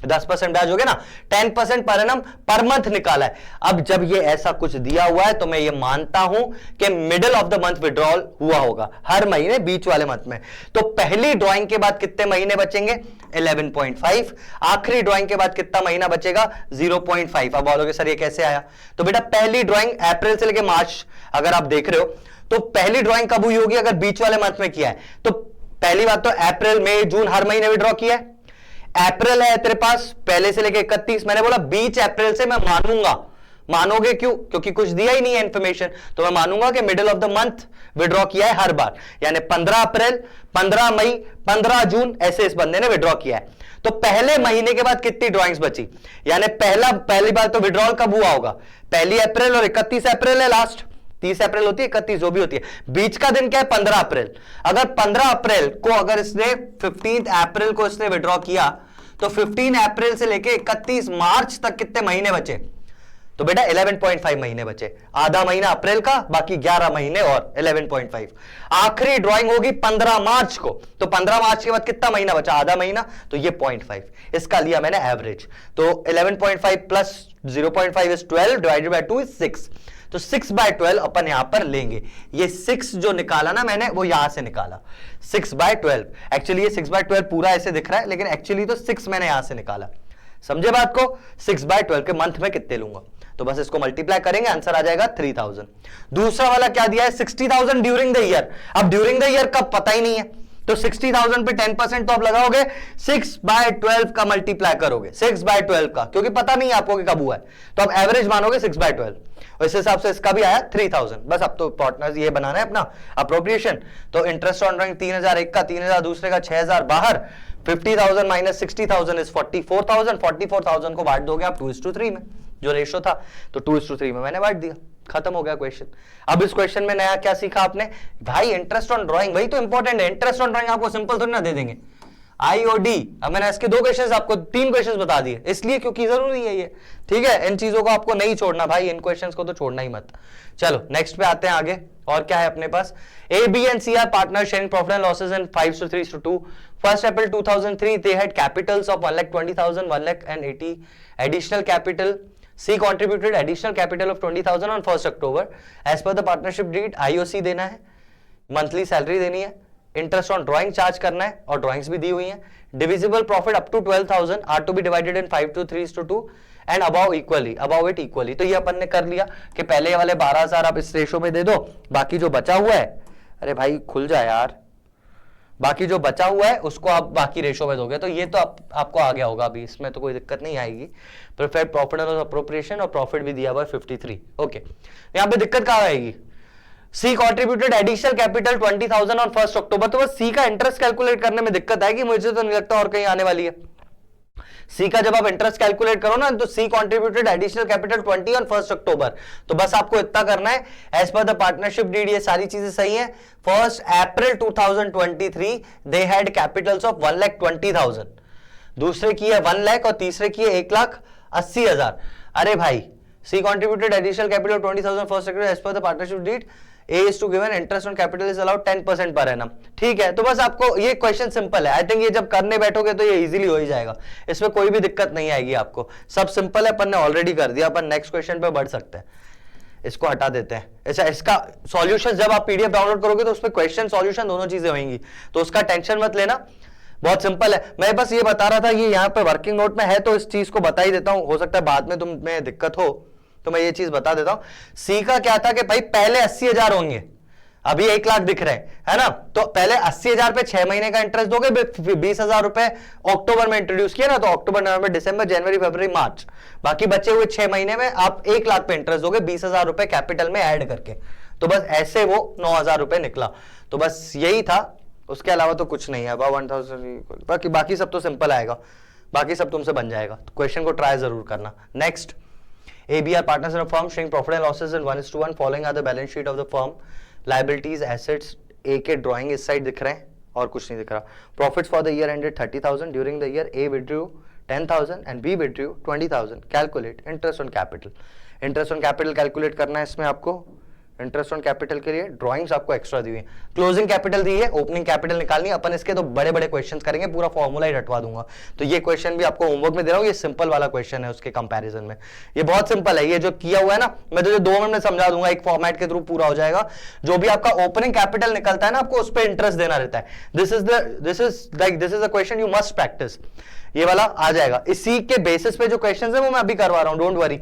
10% ब्याज हो गया ना, 10% पर एनम पर मंथ निकाला है। अब जब ये ऐसा कुछ दिया हुआ है तो मैं ये मानता हूं कि middle of the month withdrawal हुआ होगा हर महीने बीच वाले मंथ में, तो पहली ड्राइंग के बाद कितने महीने बचेंगे 11.5, आखिरी ड्राइंग के बाद कितना महीना बचेगा 0.5। अब बोलोगे सर ये कैसे आया, तो बेटा पहली ड्राइंग अप्रैल से लेकर मार्च अगर आप देख रहे हो तो पहली ड्राइंग कब हुई होगी, अगर बीच वाले मंथ में किया है तो पहली बात तो अप्रैल मई जून हर महीने विड्रॉ किया है। अप्रैल है तेरे पास पहले से लेके 31, मैंने बोला बीच अप्रैल से मैं मानूंगा, मानोगे क्यों, क्योंकि कुछ दिया ही नहीं है इंफॉर्मेशन, तो मैं मानूंगा कि middle of the month withdraw किया है हर बार, यानी 15 अप्रैल, 15 मई, 15 जून, ऐसे इस बंदे ने विड्रॉ किया है। तो पहले महीने के बाद कितनी ड्रॉइंग्स बची, यानी पहली बार तो विड्रॉल कब हुआ होगा, पहली अप्रैल और 31 अप्रैल है लास्ट, 30 अप्रैल होती है, 31 जो भी होती है, बीच का दिन क्या है 15 अप्रैल। अगर 15 अप्रैल को अगर इसने 15 अप्रैल को इसने विड्रॉ किया तो 15 अप्रैल से लेके 31 मार्च तक कितने महीने बचे, तो बेटा 11.5 महीने बचे, आधा महीना अप्रैल का, बाकी 11 महीने और 11.5। आखिरी ड्राइंग होगी 15 मार्च को, तो 15 मार्च के बाद कितना महीना बचा, आधा महीना, तो ये 0.5, इसका लिया मैंने एवरेज, तो 11.5 plus 0.5 is 12 divided by 2 is 6, तो 6/12 अपन यहां पर लेंगे। ये 6 जो निकाला ना मैंने वो यहां से निकाला 6/12, एक्चुअली ये 6/12 पूरा ऐसे दिख रहा है लेकिन एक्चुअली तो 6 मैंने यहां से निकाला, समझे बात को। 6/12 के मंथ में कितने लूंगा, तो बस इसको मल्टीप्लाई करेंगे, आंसर आ जाएगा 3000। दूसरा वाला क्या दिया है 60,000 ड्यूरिंग द ईयर, अब ड्यूरिंग द ईयर कब पता ही नहीं है, तो 60,000 पे 10% तो आप लगाओगे, 6/12 का मल्टीप्लाई करोगे 6/12 का, क्योंकि पता नहीं आपको कि कब हुआ है, तो आप एवरेज मानोगे 6/12, इस हिसाब से इसका भी आया 3000। बस अब तो पार्टनर्स ये बनाना है अपना अप्रोप्रिएशन, तो इंटरेस्ट ऑन ड्राइंग 3,000 एक का, 3,000 दूसरे का, 6,000 बाहर, 50,000 माइनस 60,000 इज 44,000, 44,000 को बांट दोगे आप 2:3 में, जो रेशो था, तो 2:3 में मैंने बांट दिया, खत्म हो गया क्वेश्चन। अब इस क्वेश्चन में नया क्या सीखा आपने भाई, इंटरेस्ट ऑन ड्राइंग, वही तो इंपॉर्टेंट है, इंटरेस्ट ऑन ड्राइंग आपको सिंपल थोड़ी ना दे देंगे, IOD। अब मैंने इसके 2 क्वेश्चंस आपको 3 क्वेश्चंस बता दिए, इसलिए क्योंकि जरूरी है ये, ठीक है, इन चीजों को आपको नहीं छोड़ना भाई, इन क्वेश्चंस को तो छोड़ना ही मत। चलो नेक्स्ट पे आते हैं आगे, और क्या है अपने पास, A, B and C are partners sharing profit and losses in 5:3:2. 1st April 2003 they had capitals of 1,20,000, 1,80,000 additional capital. C contributed additional capital of 20,000 on 1st October. As per the partnership deed, IOC देना है, monthly salary देनी है, interest on drawing charge करना है, और drawings भी दी हुई हैं। Divisible profit up to 12,000 are to be divided in 5:3:2 and above it equally. तो ये अपन ने कर लिया कि पहले वाले 12,000 आप इस रेशो में दे दो, बाकी जो बचा हुआ है, अरे भाई खुल जाए यार, बाकी जो बचा हुआ है उसको आप बाकी रेशो में दोगे, तो ये तो आपको आ गया होगा, अभी इसमें तो कोई दिक्कत नहीं आएगी। Preferred profit and loss appropriation, और प्रॉफिट भी दिया हुआ है 53। ओके, यहाँ पे दिक्कत कहाँ आएगी, C contributed additional capital 20,000 on 1st October, तो बस सी का इंटरेस्ट कैलकुलेट करने में दिक्कत आएगी, मुझे तो नहीं लगता और कहीं आने वाली है। सी का जब आप इंटरेस्ट कैलकुलेट करो ना, तो C contributed additional capital 20 on 1st October, तो बस आपको इतना करना है, as per the partnership deed, ये सारी चीजें सही है। 1st April 2023 they had Capitals of 1,20,000, दूसरे की है 1 लाख और तीसरे की है 1,80,000। अरे भाई, C contributed additional capital 20,000 1st October as per the partnership deed, A is to given interest on capital is allowed 10% per annum. ठीक है, तो बस आपको ये क्वेश्चन सिंपल है. आई थिंक ये जब करने बैठोगे तो ये इजीली हो ही जाएगा, इसमें कोई भी दिक्कत नहीं आएगी आपको. सब सिंपल है, अपन ने ऑलरेडी कर दिया. अपन नेक्स्ट क्वेश्चन पे बढ़ सकते हैं. इसको हटा देते हैं. अच्छा, इसका सॉल्यूशन जब आप पीडीएफ डाउनलोड करोगे तो उसमें क्वेश्चन सॉल्यूशन दोनों चीजें होंगी, तो उसका टेंशन मत लेना, बहुत सिंपल है. मैं बस ये बता रहा था, ये यहाँ पे वर्किंग नोट में है तो इस चीज को बता ही देता हूं. हो सकता है बाद में तुम्हें दिक्कत हो तो मैं ये चीज बता देता हूं. सी का क्या था कि भाई पहले 80,000 होंगे, अभी 1 लाख दिख रहे हैं, है ना. तो पहले 80,000 पे 6 महीने का इंटरेस्ट दोगे, 20,000 रुपए अक्टूबर में इंट्रोड्यूस किया ना, तो अक्टूबर, नवंबर, दिसंबर, जनवरी, फरवरी, मार्च, बाकी बचे हुए 6 महीने में आप 1 लाख पे इंटरेस्ट दोगे 20,000 रुपए कैपिटल में ऐड करके. तो बस ऐसे वो 9,000 रुपए निकला. तो बस यही था, उसके अलावा तो कुछ नहीं है. 1,000 बाकी सब तो सिंपल आएगा, बाकी सब तुमसे बन जाएगा. तो क्वेश्चन को ट्राई जरूर करना. Next, ABR partners in a firm showing profit and losses in 1:1. Following are the balance sheet of the firm. Liabilities, assets, A के ड्राइंग इस साइड दिख रहे हैं और कुछ नहीं दिख रहा. Profits for the year ended 30,000. During the year A withdrew 10,000 and B withdrew 20,000. Calculate interest on capital. Interest on capital calculate करना है इसमें आपको. इंटरेस्ट ऑन कैपिटल के लिए ड्राइंग्स आपको एक्स्ट्रा दी हुई है. क्लोजिंग कैपिटल दी है, ओपनिंग कैपिटल निकालनी है. अपन इसके तो बड़े बड़े क्वेश्चंस करेंगे, पूरा फॉर्मूला ही रटवा दूंगा. तो ये क्वेश्चन भी आपको होमवर्क में दे रहा हूं, ये सिंपल वाला क्वेश्चन है उसके कंपैरिजन में. ये बहुत सिंपल है, ये जो किया हुआ है ना, मैं तुझे 2 मिनट में समझा दूंगा, एक फॉर्मेट के थ्रू पूरा हो जाएगा. जो भी आपका ओपनिंग कैपिटल निकलता है ना, आपको उस पर इंटरेस्ट देना रहता है. This is the question you must practice. ये वाला आ जाएगा. इसी के बेसिस पे जो क्वेश्चन है वो मैं अभी करवा रहा हूं, डोंट वरी,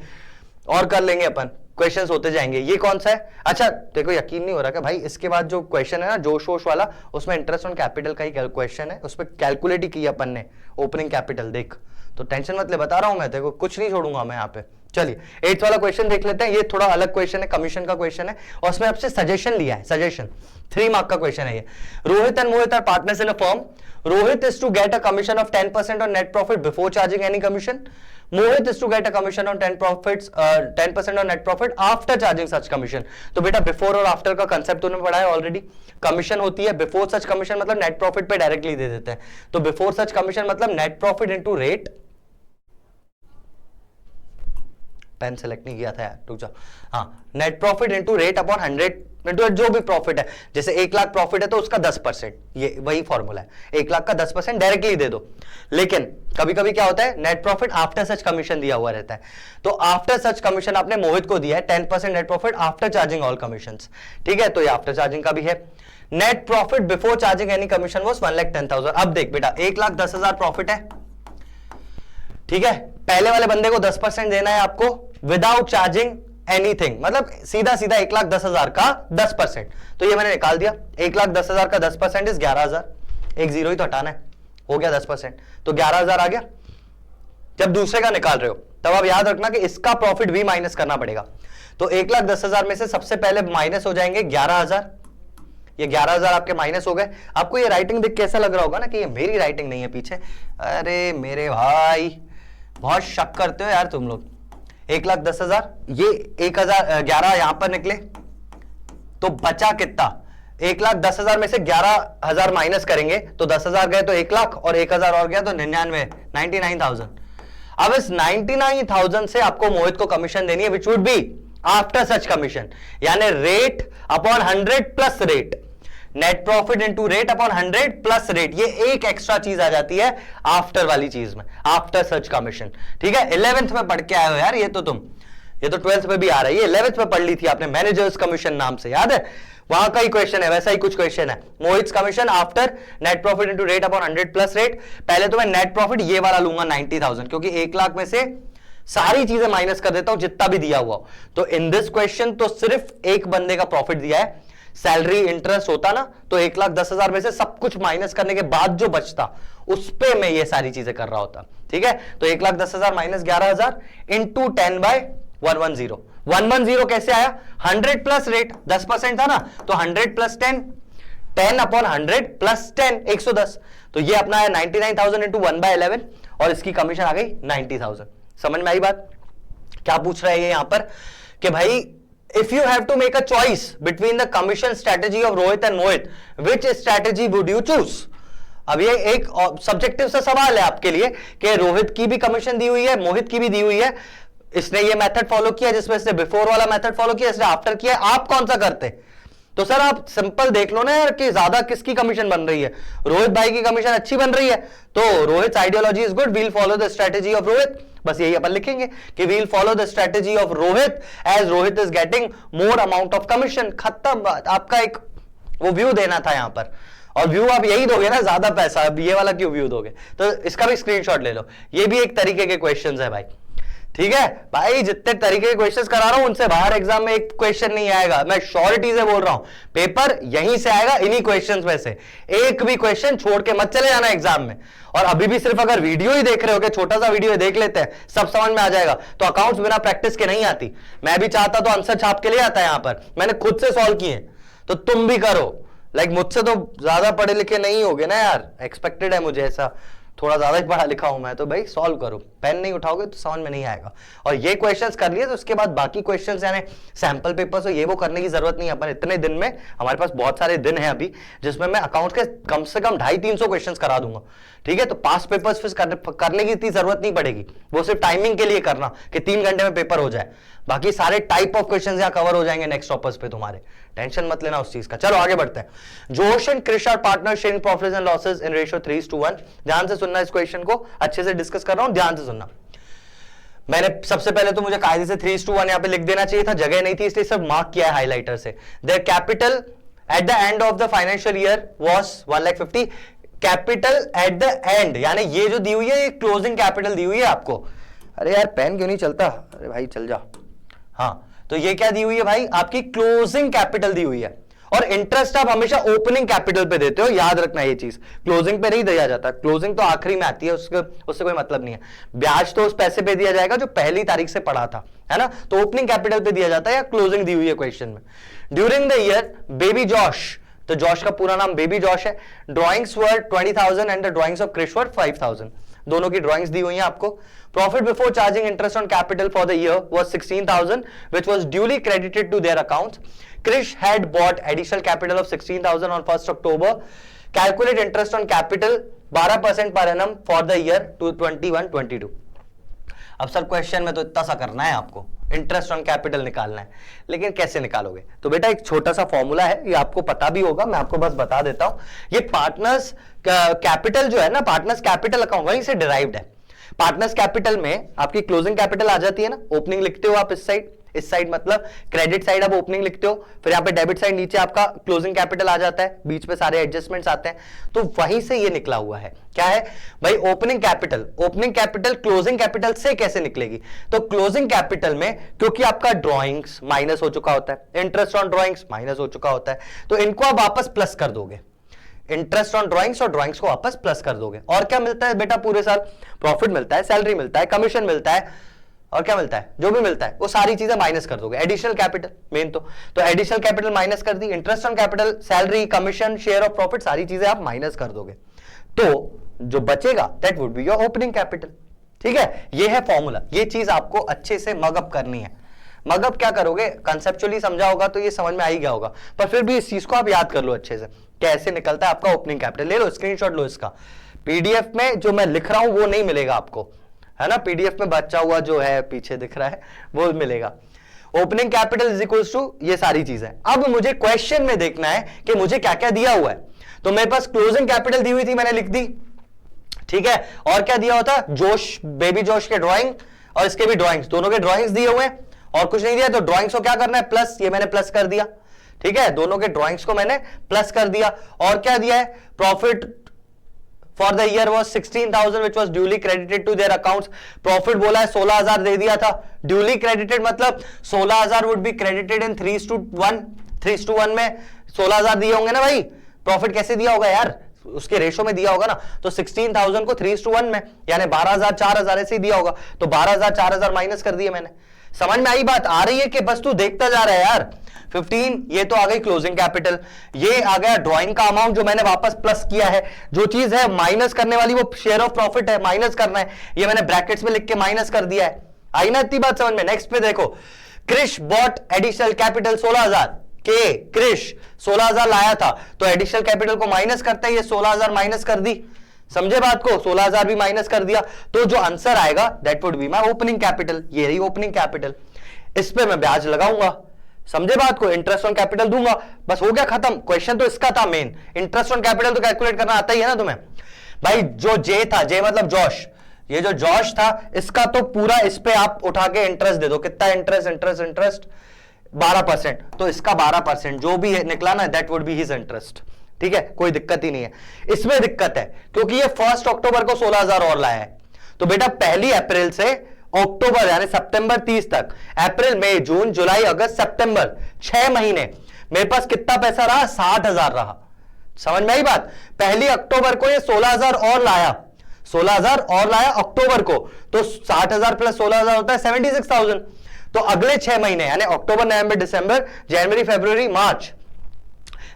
और कर लेंगे अपन, क्वेश्चंस होते जाएंगे. ये कौन सा है? अच्छा देखो, यकीन नहीं हो रहा कि भाई इसके बाद जो क्वेश्चन है ना, जोश वोश वाला, उसमें इंटरेस्ट ऑन कैपिटल का ही क्वेश्चन है, उसमें कैलकुलेट ही किया अपन ने ओपनिंग कैपिटल. देख, तो टेंशन मत ले, बता रहा हूं मैं, देखो कुछ नहीं छोड़ूंगा मैं यहाँ पे. चलिए 8th वाला क्वेश्चन देख लेते हैं. ये थोड़ा अलग क्वेश्चन है, कमीशन का क्वेश्चन है, और उसमें आपसे सजेशन लिया है. सजेशन 3 मार्क का क्वेश्चन है ये. Rohit and Mohit are partners in a firm. Rohit is to get a commission of 10% on net profit before charging any commission. Mohit is to get a commission on 10% on net profit after charging such commission. तो बेटा before और after का concept तूने पढ़ा है already. Commission होती है before such commission, मतलब नेट प्रॉफिट पे डायरेक्टली दे देते हैं. तो बिफोर सच कमीशन मतलब net profit into rate. Pen select नहीं किया था यार, रुक जा. हाँ, net profit into rate upon 100 into जो भी प्रॉफिट है. जैसे 1 लाख प्रॉफिट है तो उसका 10%, ये वही फॉर्मूला है. 1 लाख का 10% डायरेक्टली दे दो. लेकिन कभी कभी क्या होता है, net profit after such commission दिया हुआ रहता है. तो आफ्टर सच कमीशन आपने मोहित को दिया है 10% net profit after charging all commission. ठीक है, तो ये आफ्टर चार्जिंग का भी है. Net profit before charging any commission was 1,10,000. अब देख बेटा, 1,10,000 प्रॉफिट है, ठीक है. पहले वाले बंदे को 10% देना है आपको विदाउट चार्जिंग एनीथिंग, मतलब सीधा सीधा 1,10,000 का 10%. तो ये मैंने निकाल दिया. 1,10,000 का 10% इज 11,000. एक जीरो ही तो हटाना है, हो गया 10%, तो 11,000 आ गया. जब दूसरे का निकाल रहे हो तब आप याद रखना कि इसका प्रॉफिट भी माइनस करना पड़ेगा. तो 1,10,000 में से सबसे पहले माइनस हो जाएंगे 11,000. ये 11,000 आपके माइनस हो गए. आपको ये राइटिंग देख कैसा लग रहा होगा ना कि ये मेरी राइटिंग नहीं है पीछे. अरे मेरे भाई, बहुत शक करते हो यार तुम लोग. 1,10,000, ये 1,011 यहां पर निकले तो बचा कितना? 1,10,000 में से 11,000 माइनस करेंगे तो 10,000 गए तो 1 लाख, और 1,000 और गया तो 99,000. अब इस 99,000 से आपको मोहित को कमीशन देनी है, which would be after such commission, यानी rate upon 100 plus rate. Net profit into rate upon 100 plus rate. ये एक एक्स्ट्रा चीज आ जाती है आफ्टर वाली चीज में, आफ्टर सच कमीशन. ठीक है, 11th में पढ़ के आए हो यार, ये तो 12th में भी आ रही है. 11th में पढ़ ली थी आपने, मैनेजर्स कमीशन नाम से, याद है? वहां का ही क्वेश्चन है, वैसा ही कुछ क्वेश्चन है. Mohit commission after net profit into rate upon 100 plus rate. पहले तो मैं नेट प्रॉफिट ये वाला लूंगा 90,000, क्योंकि 1 लाख में से सारी चीजें माइनस कर देता हूं जितना भी दिया हुआ. तो इन दिस क्वेश्चन तो सिर्फ एक बंदे का प्रॉफिट दिया है. सैलरी इंटरेस्ट होता ना तो 1,10,000 में से सब कुछ माइनस करने के बाद जो बचता उस पे मैं ये सारी चीजें कर रहा होता. ठीक है, तो 1,10,000 माइनस 11,000 इंटू 10/110. 110 कैसे आया? 100 प्लस रेट, 10% था ना, तो 100 प्लस 10 अपॉन 100 प्लस 10, 110. तो ये अपना है 99,000 इंटू 1/11, और इसकी कमीशन आ गई 90,000. समझ में आई बात? क्या पूछ रहा है ये यहां पर कि भाई if you have to make a choice between the commission strategy of Rohit and Mohit, which strategy would you choose? अब ये एक सब्जेक्टिव सा सवाल है आपके लिए कि रोहित की भी कमीशन दी हुई है, मोहित की भी दी हुई है. इसने ये मेथड फॉलो किया जिसमें इसने बिफोर वाला मेथड फॉलो किया, इसने आफ्टर किया. आप कौन सा करते? तो सर आप सिंपल देख लो ना यार कि ज्यादा किसकी कमीशन बन रही है, रोहित भाई की कमीशन अच्छी बन रही है, तो Rohit ideology is good, we'll follow the strategy of Rohit, बस यही अपन लिखेंगे कि we'll follow the strategy of Rohit as Rohit is getting more amount of commission. खत्म, आपका एक वो व्यू देना था यहां पर, और व्यू आप यही दोगे ना, ज्यादा पैसा, अब ये वाला क्यों व्यू दोगे? तो इसका भी स्क्रीनशॉट ले लो, ये भी एक तरीके के क्वेश्चंस है भाई, ठीक है भाई। जितने तरीके के क्वेश्चंस करा रहा हूं उनसे बाहर एग्जाम में एक क्वेश्चन नहीं आएगा, मैं श्योरिटी से बोल रहा हूं, पेपर यहीं से आएगा, इन्हीं क्वेश्चंस में से एक भी क्वेश्चन छोड़ के मत चले जाना एग्जाम में। और अभी भी सिर्फ अगर वीडियो ही देख रहे हो कि छोटा सा वीडियो देख लेते हैं सब समझ में आ जाएगा, तो अकाउंट्स बिना प्रैक्टिस के नहीं आती। मैं भी चाहता तो आंसर छाप के लिए आता है, यहां पर मैंने खुद से सॉल्व किए, तो तुम भी करो। मुझसे तो ज्यादा पढ़े लिखे नहीं होगे ना यार, एक्सपेक्टेड है मुझे ऐसा, थोड़ा ज्यादा ही पढ़ा लिखा हूं मैं, तो भाई सॉल्व करो, पेन नहीं उठाओगे तो समझ में नहीं आएगा। और ये क्वेश्चंस कर लिए तो उसके बाद बाकी क्वेश्चंस यानी सैंपल पेपर्स ये वो करने की जरूरत नहीं है। अपन इतने दिन में, हमारे पास बहुत सारे दिन हैं अभी जिसमें मैं अकाउंट के कम से कम 250-300 क्वेश्चंस करा दूंगा, ठीक है। तो पास पेपर्स फिर करने की इतनी जरूरत नहीं पड़ेगी, वो सिर्फ टाइमिंग के लिए करना कि 3 घंटे में पेपर हो जाए, बाकी सारे टाइप ऑफ क्वेश्चंस यहां कवर हो जाएंगे नेक्स्ट टॉपर्स पे, तुम्हारे टेंशन मत लेना उस चीज का। चलो आगे बढ़ते हैं। Josh and Krish are partner sharing profits and losses in ratio 3:1। ध्यान से सुनना, इस क्वेश्चन को अच्छे से डिस्कस कर रहा हूं, ध्यान से सुनना। मैंने सबसे पहले तो मुझे कायदे से 3:1 यहां पे लिख देना चाहिए था, जगह नहीं थी इसलिए सब मार्क किया है हाइलाइटर से। Their capital at the end of the financial year was 1,50,000। Capital at the end यानी ये जो दी हुई है, ये क्लोजिंग कैपिटल दी हुई है आपको। अरे यार पेन क्यों नहीं चलता, अरे भाई चल जा। हाँ, तो ये क्या दी हुई है भाई, आपकी क्लोजिंग कैपिटल दी हुई है। और इंटरेस्ट आप हमेशा ओपनिंग कैपिटल पे देते हो, याद रखना ये चीज, क्लोजिंग पे नहीं दिया जाता, क्लोजिंग तो आखिरी में आती है, उससे कोई मतलब नहीं है। ब्याज तो उस पैसे पे दिया जाएगा जो पहली तारीख से पड़ा था, है ना, तो ओपनिंग कैपिटल पे दिया जाता है या क्लोजिंग दी हुई है क्वेश्चन में। During the year Baby Josh, तो जॉश का पूरा नाम बेबी जॉश है, drawings were 20,000 and the drawings of Krish were 5,000। दोनों की ड्राइंग्स दी हुई हैं आपको। Profit before charging interest on capital for the year was 16,000 which was duly credited to their accounts. Krish had bought additional capital of 16,000 on 1 October. Calculate interest on capital 12% per annum for the year 21-22। अब sir question में तो इतना सा करना है आपको, interest on capital निकालना है, लेकिन कैसे निकालोगे? तो बेटा एक छोटा सा फॉर्मूला है, ये आपको पता भी होगा, मैं आपको बस बता देता हूं। ये पार्टनर्स कैपिटल जो है ना, पार्टनर्स कैपिटल अकाउंट वहीं से डिराइव्ड है। पार्टनर्स कैपिटल में आपकी क्लोजिंग कैपिटल आ जाती है ना, ओपनिंग लिखते हो आप इस साइड मतलब क्रेडिट साइड आप ओपनिंग लिखते हो, फिर यहाँ पे डेबिट साइड नीचे आपका क्लोजिंग कैपिटल आ जाता है, बीच में सारे एडजस्टमेंट्स आते हैं, तो वहीं से ये निकला हुआ है। क्या है भाई? ओपनिंग कैपिटल क्लोजिंग कैपिटल से कैसे निकलेगी? तो क्लोजिंग कैपिटल में क्योंकि आपका ड्रॉइंग्स माइनस हो चुका होता है, इंटरेस्ट ऑन ड्रॉइंग्स माइनस हो चुका होता है, तो इनको आप वापस प्लस कर दोगे, इंटरेस्ट ऑन ड्रॉइंग्स और ड्रॉइंग्स को वापस प्लस कर दोगे। और क्या मिलता है बेटा पूरे साल? प्रॉफिट मिलता है, सैलरी मिलता है, कमीशन मिलता है, और क्या मिलता है? जो भी मिलता है वो सारी चीजें माइनस कर दोगे। एडिशनल कैपिटल मेन तो एडिशनल कैपिटल माइनस कर दी, interest on capital, salary, commission, share of profit, सारी चीजें आप माइनस कर दोगे, तो जो बचेगा that would be your opening capital. ठीक है, ये है फॉर्मूला, ये चीज आपको अच्छे से मगअप करनी है। मगअप क्या करोगे? कंसेप्चुअली समझा होगा तो ये समझ में आ ही गया होगा, पर फिर भी इस चीज को आप याद कर लो अच्छे से, कैसे निकलता है आपका ओपनिंग कैपिटल। ले लो स्क्रीनशॉट लो इसका, पीडीएफ में जो मैं लिख रहा हूं वो नहीं मिलेगा आपको, है ना, पीडीएफ में बचा हुआ जो है पीछे दिख रहा है वो मिलेगा। Opening capital is equals to ये सारी चीजें। अब मुझे क्वेश्चन में देखना है कि मुझे क्या क्या दिया हुआ है। तो मेरे पास क्लोजिंग कैपिटल दी हुई थी, मैंने लिख दी, ठीक है, और क्या दिया होता? जोश, बेबी जोश के ड्राइंग और इसके भी ड्राइंग्स, दोनों के ड्राइंग्स दिए हुए हैं, और कुछ नहीं दिया, तो ड्राइंग्स को क्या करना है? प्लस, ये मैंने प्लस कर दिया, ठीक है, दोनों के ड्राइंग्स को मैंने प्लस कर दिया। और क्या दिया है? Profit for the year was 16,000 which was duly credited to their accounts. Profit बोला है 16,000 दे दिया था, ड्यूली क्रेडिटेड मतलब 16,000 वुड बी क्रेडिटेड इन 3:1 में 16,000 दिए होंगे ना भाई। प्रॉफिट कैसे दिया होगा यार? उसके रेशो में दिया होगा ना, तो 16,000 को 3:1 में यानी 12,000 4,000 ऐसे ही दिया होगा, तो 12,000 4,000 माइनस कर दिए मैंने। समझ में आई बात? आ रही है कि बस तू देखता जा रहा है यार। 15 ये तो आ गई क्लोजिंग कैपिटल, ये आ गया ड्राइंग का अमाउंट जो मैंने वापस प्लस किया है, जो चीज है माइनस करने वाली वो शेयर ऑफ प्रॉफिट है, माइनस करना है, ये मैंने ब्रैकेट्स में लिख के माइनस कर दिया है। आई ना इतनी बात समझ में? नेक्स्ट पे देखो, क्रिश बॉट एडिशनल कैपिटल 16,000 के, क्रिश 16,000 लाया था, तो एडिशनल कैपिटल को माइनस करता है, ये 16,000 माइनस कर दी, समझे बात को? 16,000 भी माइनस कर दिया, तो जो आंसर आएगा that would be my opening capital. ये रही ओपनिंग कैपिटल, इस पे मैं ब्याज लगाऊंगा, समझे बात को, इंटरेस्ट ऑन कैपिटल दूंगा, बस हो गया खत्म। क्वेश्चन तो इसका था मेन, इंटरेस्ट ऑन कैपिटल तो कैलकुलेट करना आता ही है ना तुम्हें भाई। जो जे था, जे मतलब जॉश, ये जो जॉश था इसका तो पूरा इस पे आप उठा के इंटरेस्ट दे दो, कितना इंटरेस्ट, इंटरेस्ट इंटरेस्ट 12%, तो इसका 12% जो भी निकला ना that would be his interest. ठीक है, कोई दिक्कत ही नहीं है। इसमें दिक्कत है क्योंकि ये 1 अक्टूबर को 16,000 और लाया है, तो बेटा 1 अप्रैल से अक्टूबर यानी सितंबर 30 तक, अप्रैल मई जून जुलाई अगस्त सितंबर 6 महीने मेरे पास कितना पैसा रहा, 60,000 रहा। समझ में आई बात। 1 अक्टूबर को ये 16,000 और लाया, 16,000 और लाया अक्टूबर को, तो 60,000 प्लस 16,000 होता है 76,000। तो अगले 6 महीने यानी अक्टूबर नवंबर दिसंबर जनवरी फरवरी मार्च,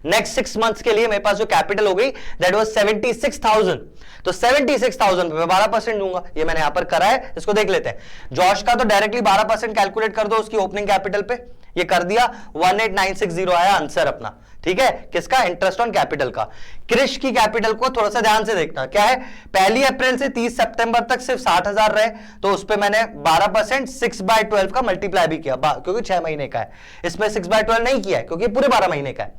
नेक्स्ट 6 मंथ्स के लिए मेरे पास जो कैपिटल हो गई दैट वाज 76,000। तो 76,000 पे मैं 12% दूंगा, ये मैंने यहां पर करा है, इसको देख लेते हैं। जॉश का तो डायरेक्टली 12% कैलकुलेट कर दो उसकी ओपनिंग कैपिटल पे, ये कर दिया, 18960 आया आंसर अपना। ठीक है, किसका, इंटरेस्ट ऑन कैपिटल का। क्रिश की कैपिटल को थोड़ा सा ध्यान से देखना, क्या है, 1 अप्रैल से 30 सितंबर तक सिर्फ 60,000 रहे, तो उस पे मैंने 12% 6/12 का मल्टीप्लाई भी किया, क्योंकि 6 महीने का है। इसमें 6/12 नहीं किया है क्योंकि पूरे 12 महीने का है,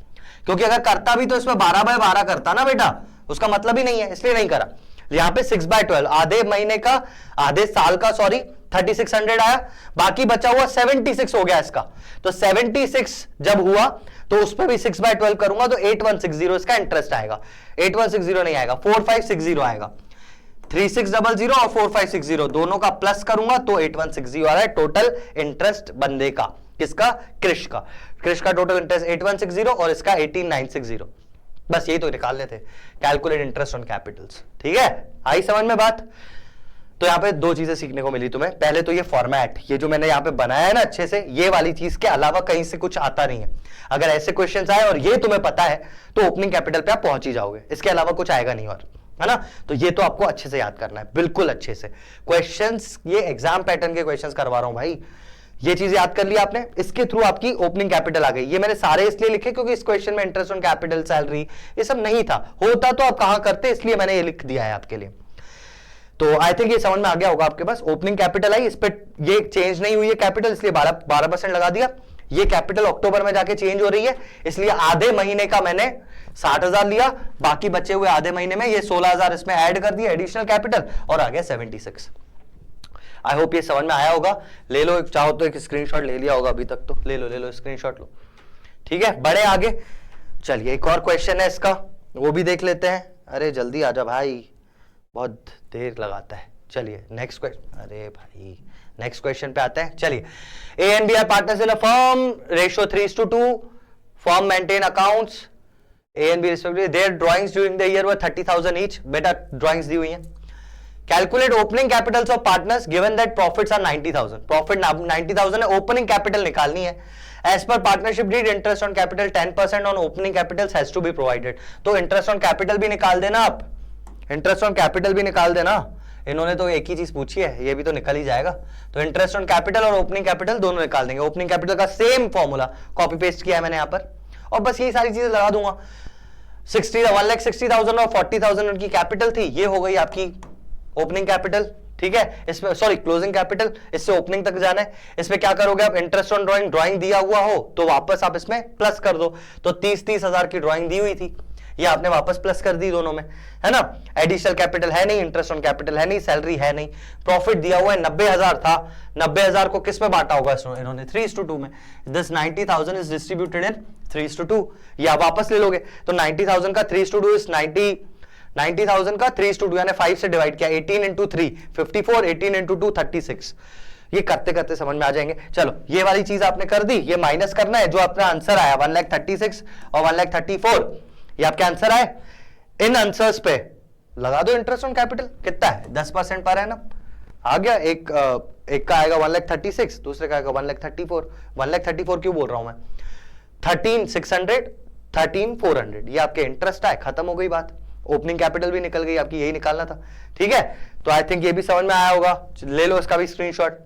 क्योंकि अगर करता भी तो इसमें 12/12 करता ना बेटा, उसका मतलब ही नहीं है, इसलिए नहीं करा। यहां पे 6/12 आधे महीने का, आधे साल का, सॉरी 3600 आया, बाकी बचा हुआ 76 हो गया इसका। तो 76 जब हुआ तो उस पर भी 6/12 करूंगा तो 8160 इसका इंटरेस्ट आएगा। 8160 नहीं आएगा, 4560 आएगा। 3600 और 4560 दोनों का प्लस करूंगा तो 8160 आ रहा है टोटल इंटरेस्ट बंदे का। किसका, क्रिश का। क्रिश का टोटल इंटरेस्ट 8160 और इसका 18960। बस यही तो निकाल लेते, कैलकुलेट इंटरेस्ट ऑन कैपिटल्स। ठीक है, आई समझ में बात। तो यहां पे 2 चीजें सीखने को मिली तुम्हें। पहले तो ये फॉर्मेट, ये जो मैंने यहां पे बनाया है ना अच्छे से, ये वाली चीज के अलावा कहीं से कुछ आता नहीं है। अगर ऐसे क्वेश्चंस आए और ये तुम्हें पता है तो ओपनिंग कैपिटल पे आप पहुंच ही जाओगे, इसके अलावा कुछ आएगा नहीं और, है ना। तो ये तो आपको अच्छे से याद करना है, बिल्कुल अच्छे से। क्वेश्चंस ये एग्जाम पैटर्न के क्वेश्चंस करवा रहा हूं भाई, ये चीज याद कर ली आपने, इसके थ्रू आपकी ओपनिंग कैपिटल आ गई। ये मैंने सारे इसलिए लिखे क्योंकि इस क्वेश्चन में इंटरेस्ट ऑन कैपिटल, सैलरी, ये सब नहीं था, होता तो आप कहां करते, इसलिए मैंने ये लिख दिया है आपके लिए। तो आई थिंक ये समझ में आ गया होगा आपके पास। ओपनिंग कैपिटल आई, इस पे ये चेंज नहीं हुई है कैपिटल, इसलिए 12% लगा दिया। ये कैपिटल अक्टूबर में जाके चेंज हो रही है, इसलिए आधे महीने का मैंने 60,000 लिया, बाकी बचे हुए आधे महीने में ये 16,000 इसमें ऐड कर दिया एडिशनल कैपिटल, और आ गया 76। आई होप ये समझ में आया होगा। ले लो, चाहो तो एक स्क्रीनशॉट ले लिया होगा अभी तक, तो ले लो स्क्रीनशॉट लो। ठीक है, बड़े आगे चलिए, एक और क्वेश्चन है इसका, वो भी देख लेते हैं। अरे जल्दी आजा भाई, बहुत देर लगाता है। चलिए नेक्स्ट क्वेश्चन, अरे भाई नेक्स्ट क्वेश्चन पे आते हैं। चलिए, A and B are partners in a firm, ratio 3:2, firm maintain accounts, A and B respectively, their drawings during the year were 30,000 each. बेटा ड्राइंग्स दी हुई हैं। Calculate opening capitals of partners given that profits are 90,000। Profit 90,000 है, opening capital निकालनी है। As per partnership deed, interest on capital 10% on opening capital has to be provided. तो interest on capital भी निकाल देना आप, इंटरेस्ट ऑन कैपिटल भी निकाल देना। इन्होंने तो एक ही चीज पूछी है, ये भी तो निकल ही जाएगा। तो इंटरेस्ट ऑन कैपिटल और ओपनिंग कैपिटल दोनों निकाल देंगे। ओपनिंग कैपिटल का सेम फॉर्मूला कॉपी पेस्ट किया है मैंने यहाँ पर, और बस यही सारी चीजें लगा दूंगा। 1,60,000 और 40,000 उनकी कैपिटल थी, ये हो गई आपकी ओपनिंग कैपिटल। ठीक है, इसमें सॉरी क्लोजिंग कैपिटल, इससे ओपनिंग तक जाना है। इसमें क्या करोगे आप, इंटरेस्ट ऑन ड्राइंग, ड्राइंग दिया हुआ हो तो वापस आप इसमें प्लस कर दो। तो 30,000 की ड्राइंग दी हुई थी, ये आपने वापस प्लस कर दी दोनों में, है ना। एडिशनल कैपिटल है नहीं, इंटरेस्ट ऑन कैपिटल है नहीं, सैलरी है नहीं, प्रॉफिट दिया हुआ है 90,000 था। 90,000 को किस में बांटा होगा इन्होंने, 3:2 में। This 90,000 is distributed in 3:2। ये आप वापस ले लोगे तो 90,000 का 3:2 इज 90,000 का 3:2 यानी 5 से डिवाइड किया, 18 into 3 54, 18 into 2 36। ये करते करते समझ में आ जाएंगे। चलो ये वाली चीज आपने कर दी, ये माइनस करना है जो अपना आंसर आया 1,36,000 और 1,34,000, ये आपके आंसर आए। इन आंसर्स पे लगा दो इंटरेस्ट ऑन कैपिटल, कितना है 10% पर है ना, आ गया। एक का आएगा 1,36,000, दूसरे का आएगा 1,34,000। 1,34,000 क्यों बोल रहा हूं मैं, 13,600, 13,400, ये आपके इंटरेस्ट आए, खत्म हो गई बात। ओपनिंग कैपिटल भी निकल गई आपकी, यही निकालना था। ठीक है, तो आई थिंक ये भी समझ में आया होगा, ले लो इसका भी स्क्रीनशॉट।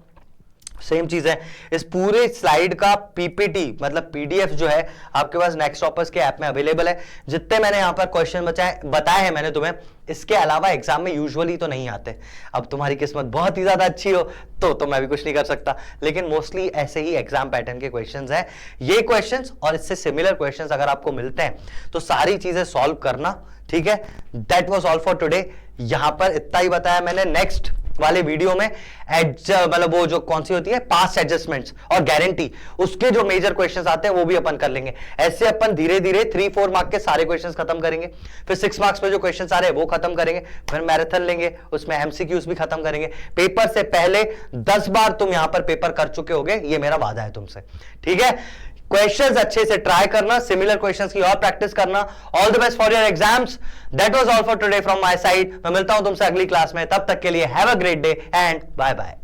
सेम चीज है, इस पूरे स्लाइड का पीपीटी मतलब पीडीएफ जो है आपके पास नेक्स्ट टॉपर्स के ऐप में अवेलेबल है। जितने मैंने यहां पर क्वेश्चन बताए हैं मैंने तुम्हें, इसके अलावा एग्जाम में यूजुअली तो नहीं आते। अब तुम्हारी किस्मत बहुत ही ज्यादा अच्छी हो तो मैं भी कुछ नहीं कर सकता, लेकिन मोस्टली ऐसे ही एग्जाम पैटर्न के क्वेश्चंस हैं। ये क्वेश्चंस और इससे सिमिलर क्वेश्चंस अगर आपको मिलते हैं तो सारी चीजें सॉल्व करना, ठीक है। That was all for today. यहां पर इतना ही बताया मैंने। नेक्स्ट वाले वीडियो में मतलब वो जो कौन सी होती है पास्ट एडजस्टमेंट्स और गारंटी, उसके जो मेजर क्वेश्चंस आते हैं वो भी अपन कर लेंगे। ऐसे अपन धीरे धीरे 3-4 मार्क के सारे क्वेश्चंस खत्म करेंगे, फिर 6 मार्क्स पे जो क्वेश्चंस आ रहे हैं वो खत्म करेंगे, फिर मैराथन लेंगे, उसमें एमसीक्यूज भी खत्म करेंगे। पेपर से पहले 10 बार तुम यहां पर पेपर कर चुके होगे, ये मेरा वादा है तुमसे, ठीक है। क्वेश्चंस अच्छे से ट्राई करना, सिमिलर क्वेश्चंस की और प्रैक्टिस करना। All the best for your exams. That was all for today from my side. मैं मिलता हूं तुमसे अगली क्लास में, तब तक के लिए have a great day and bye bye.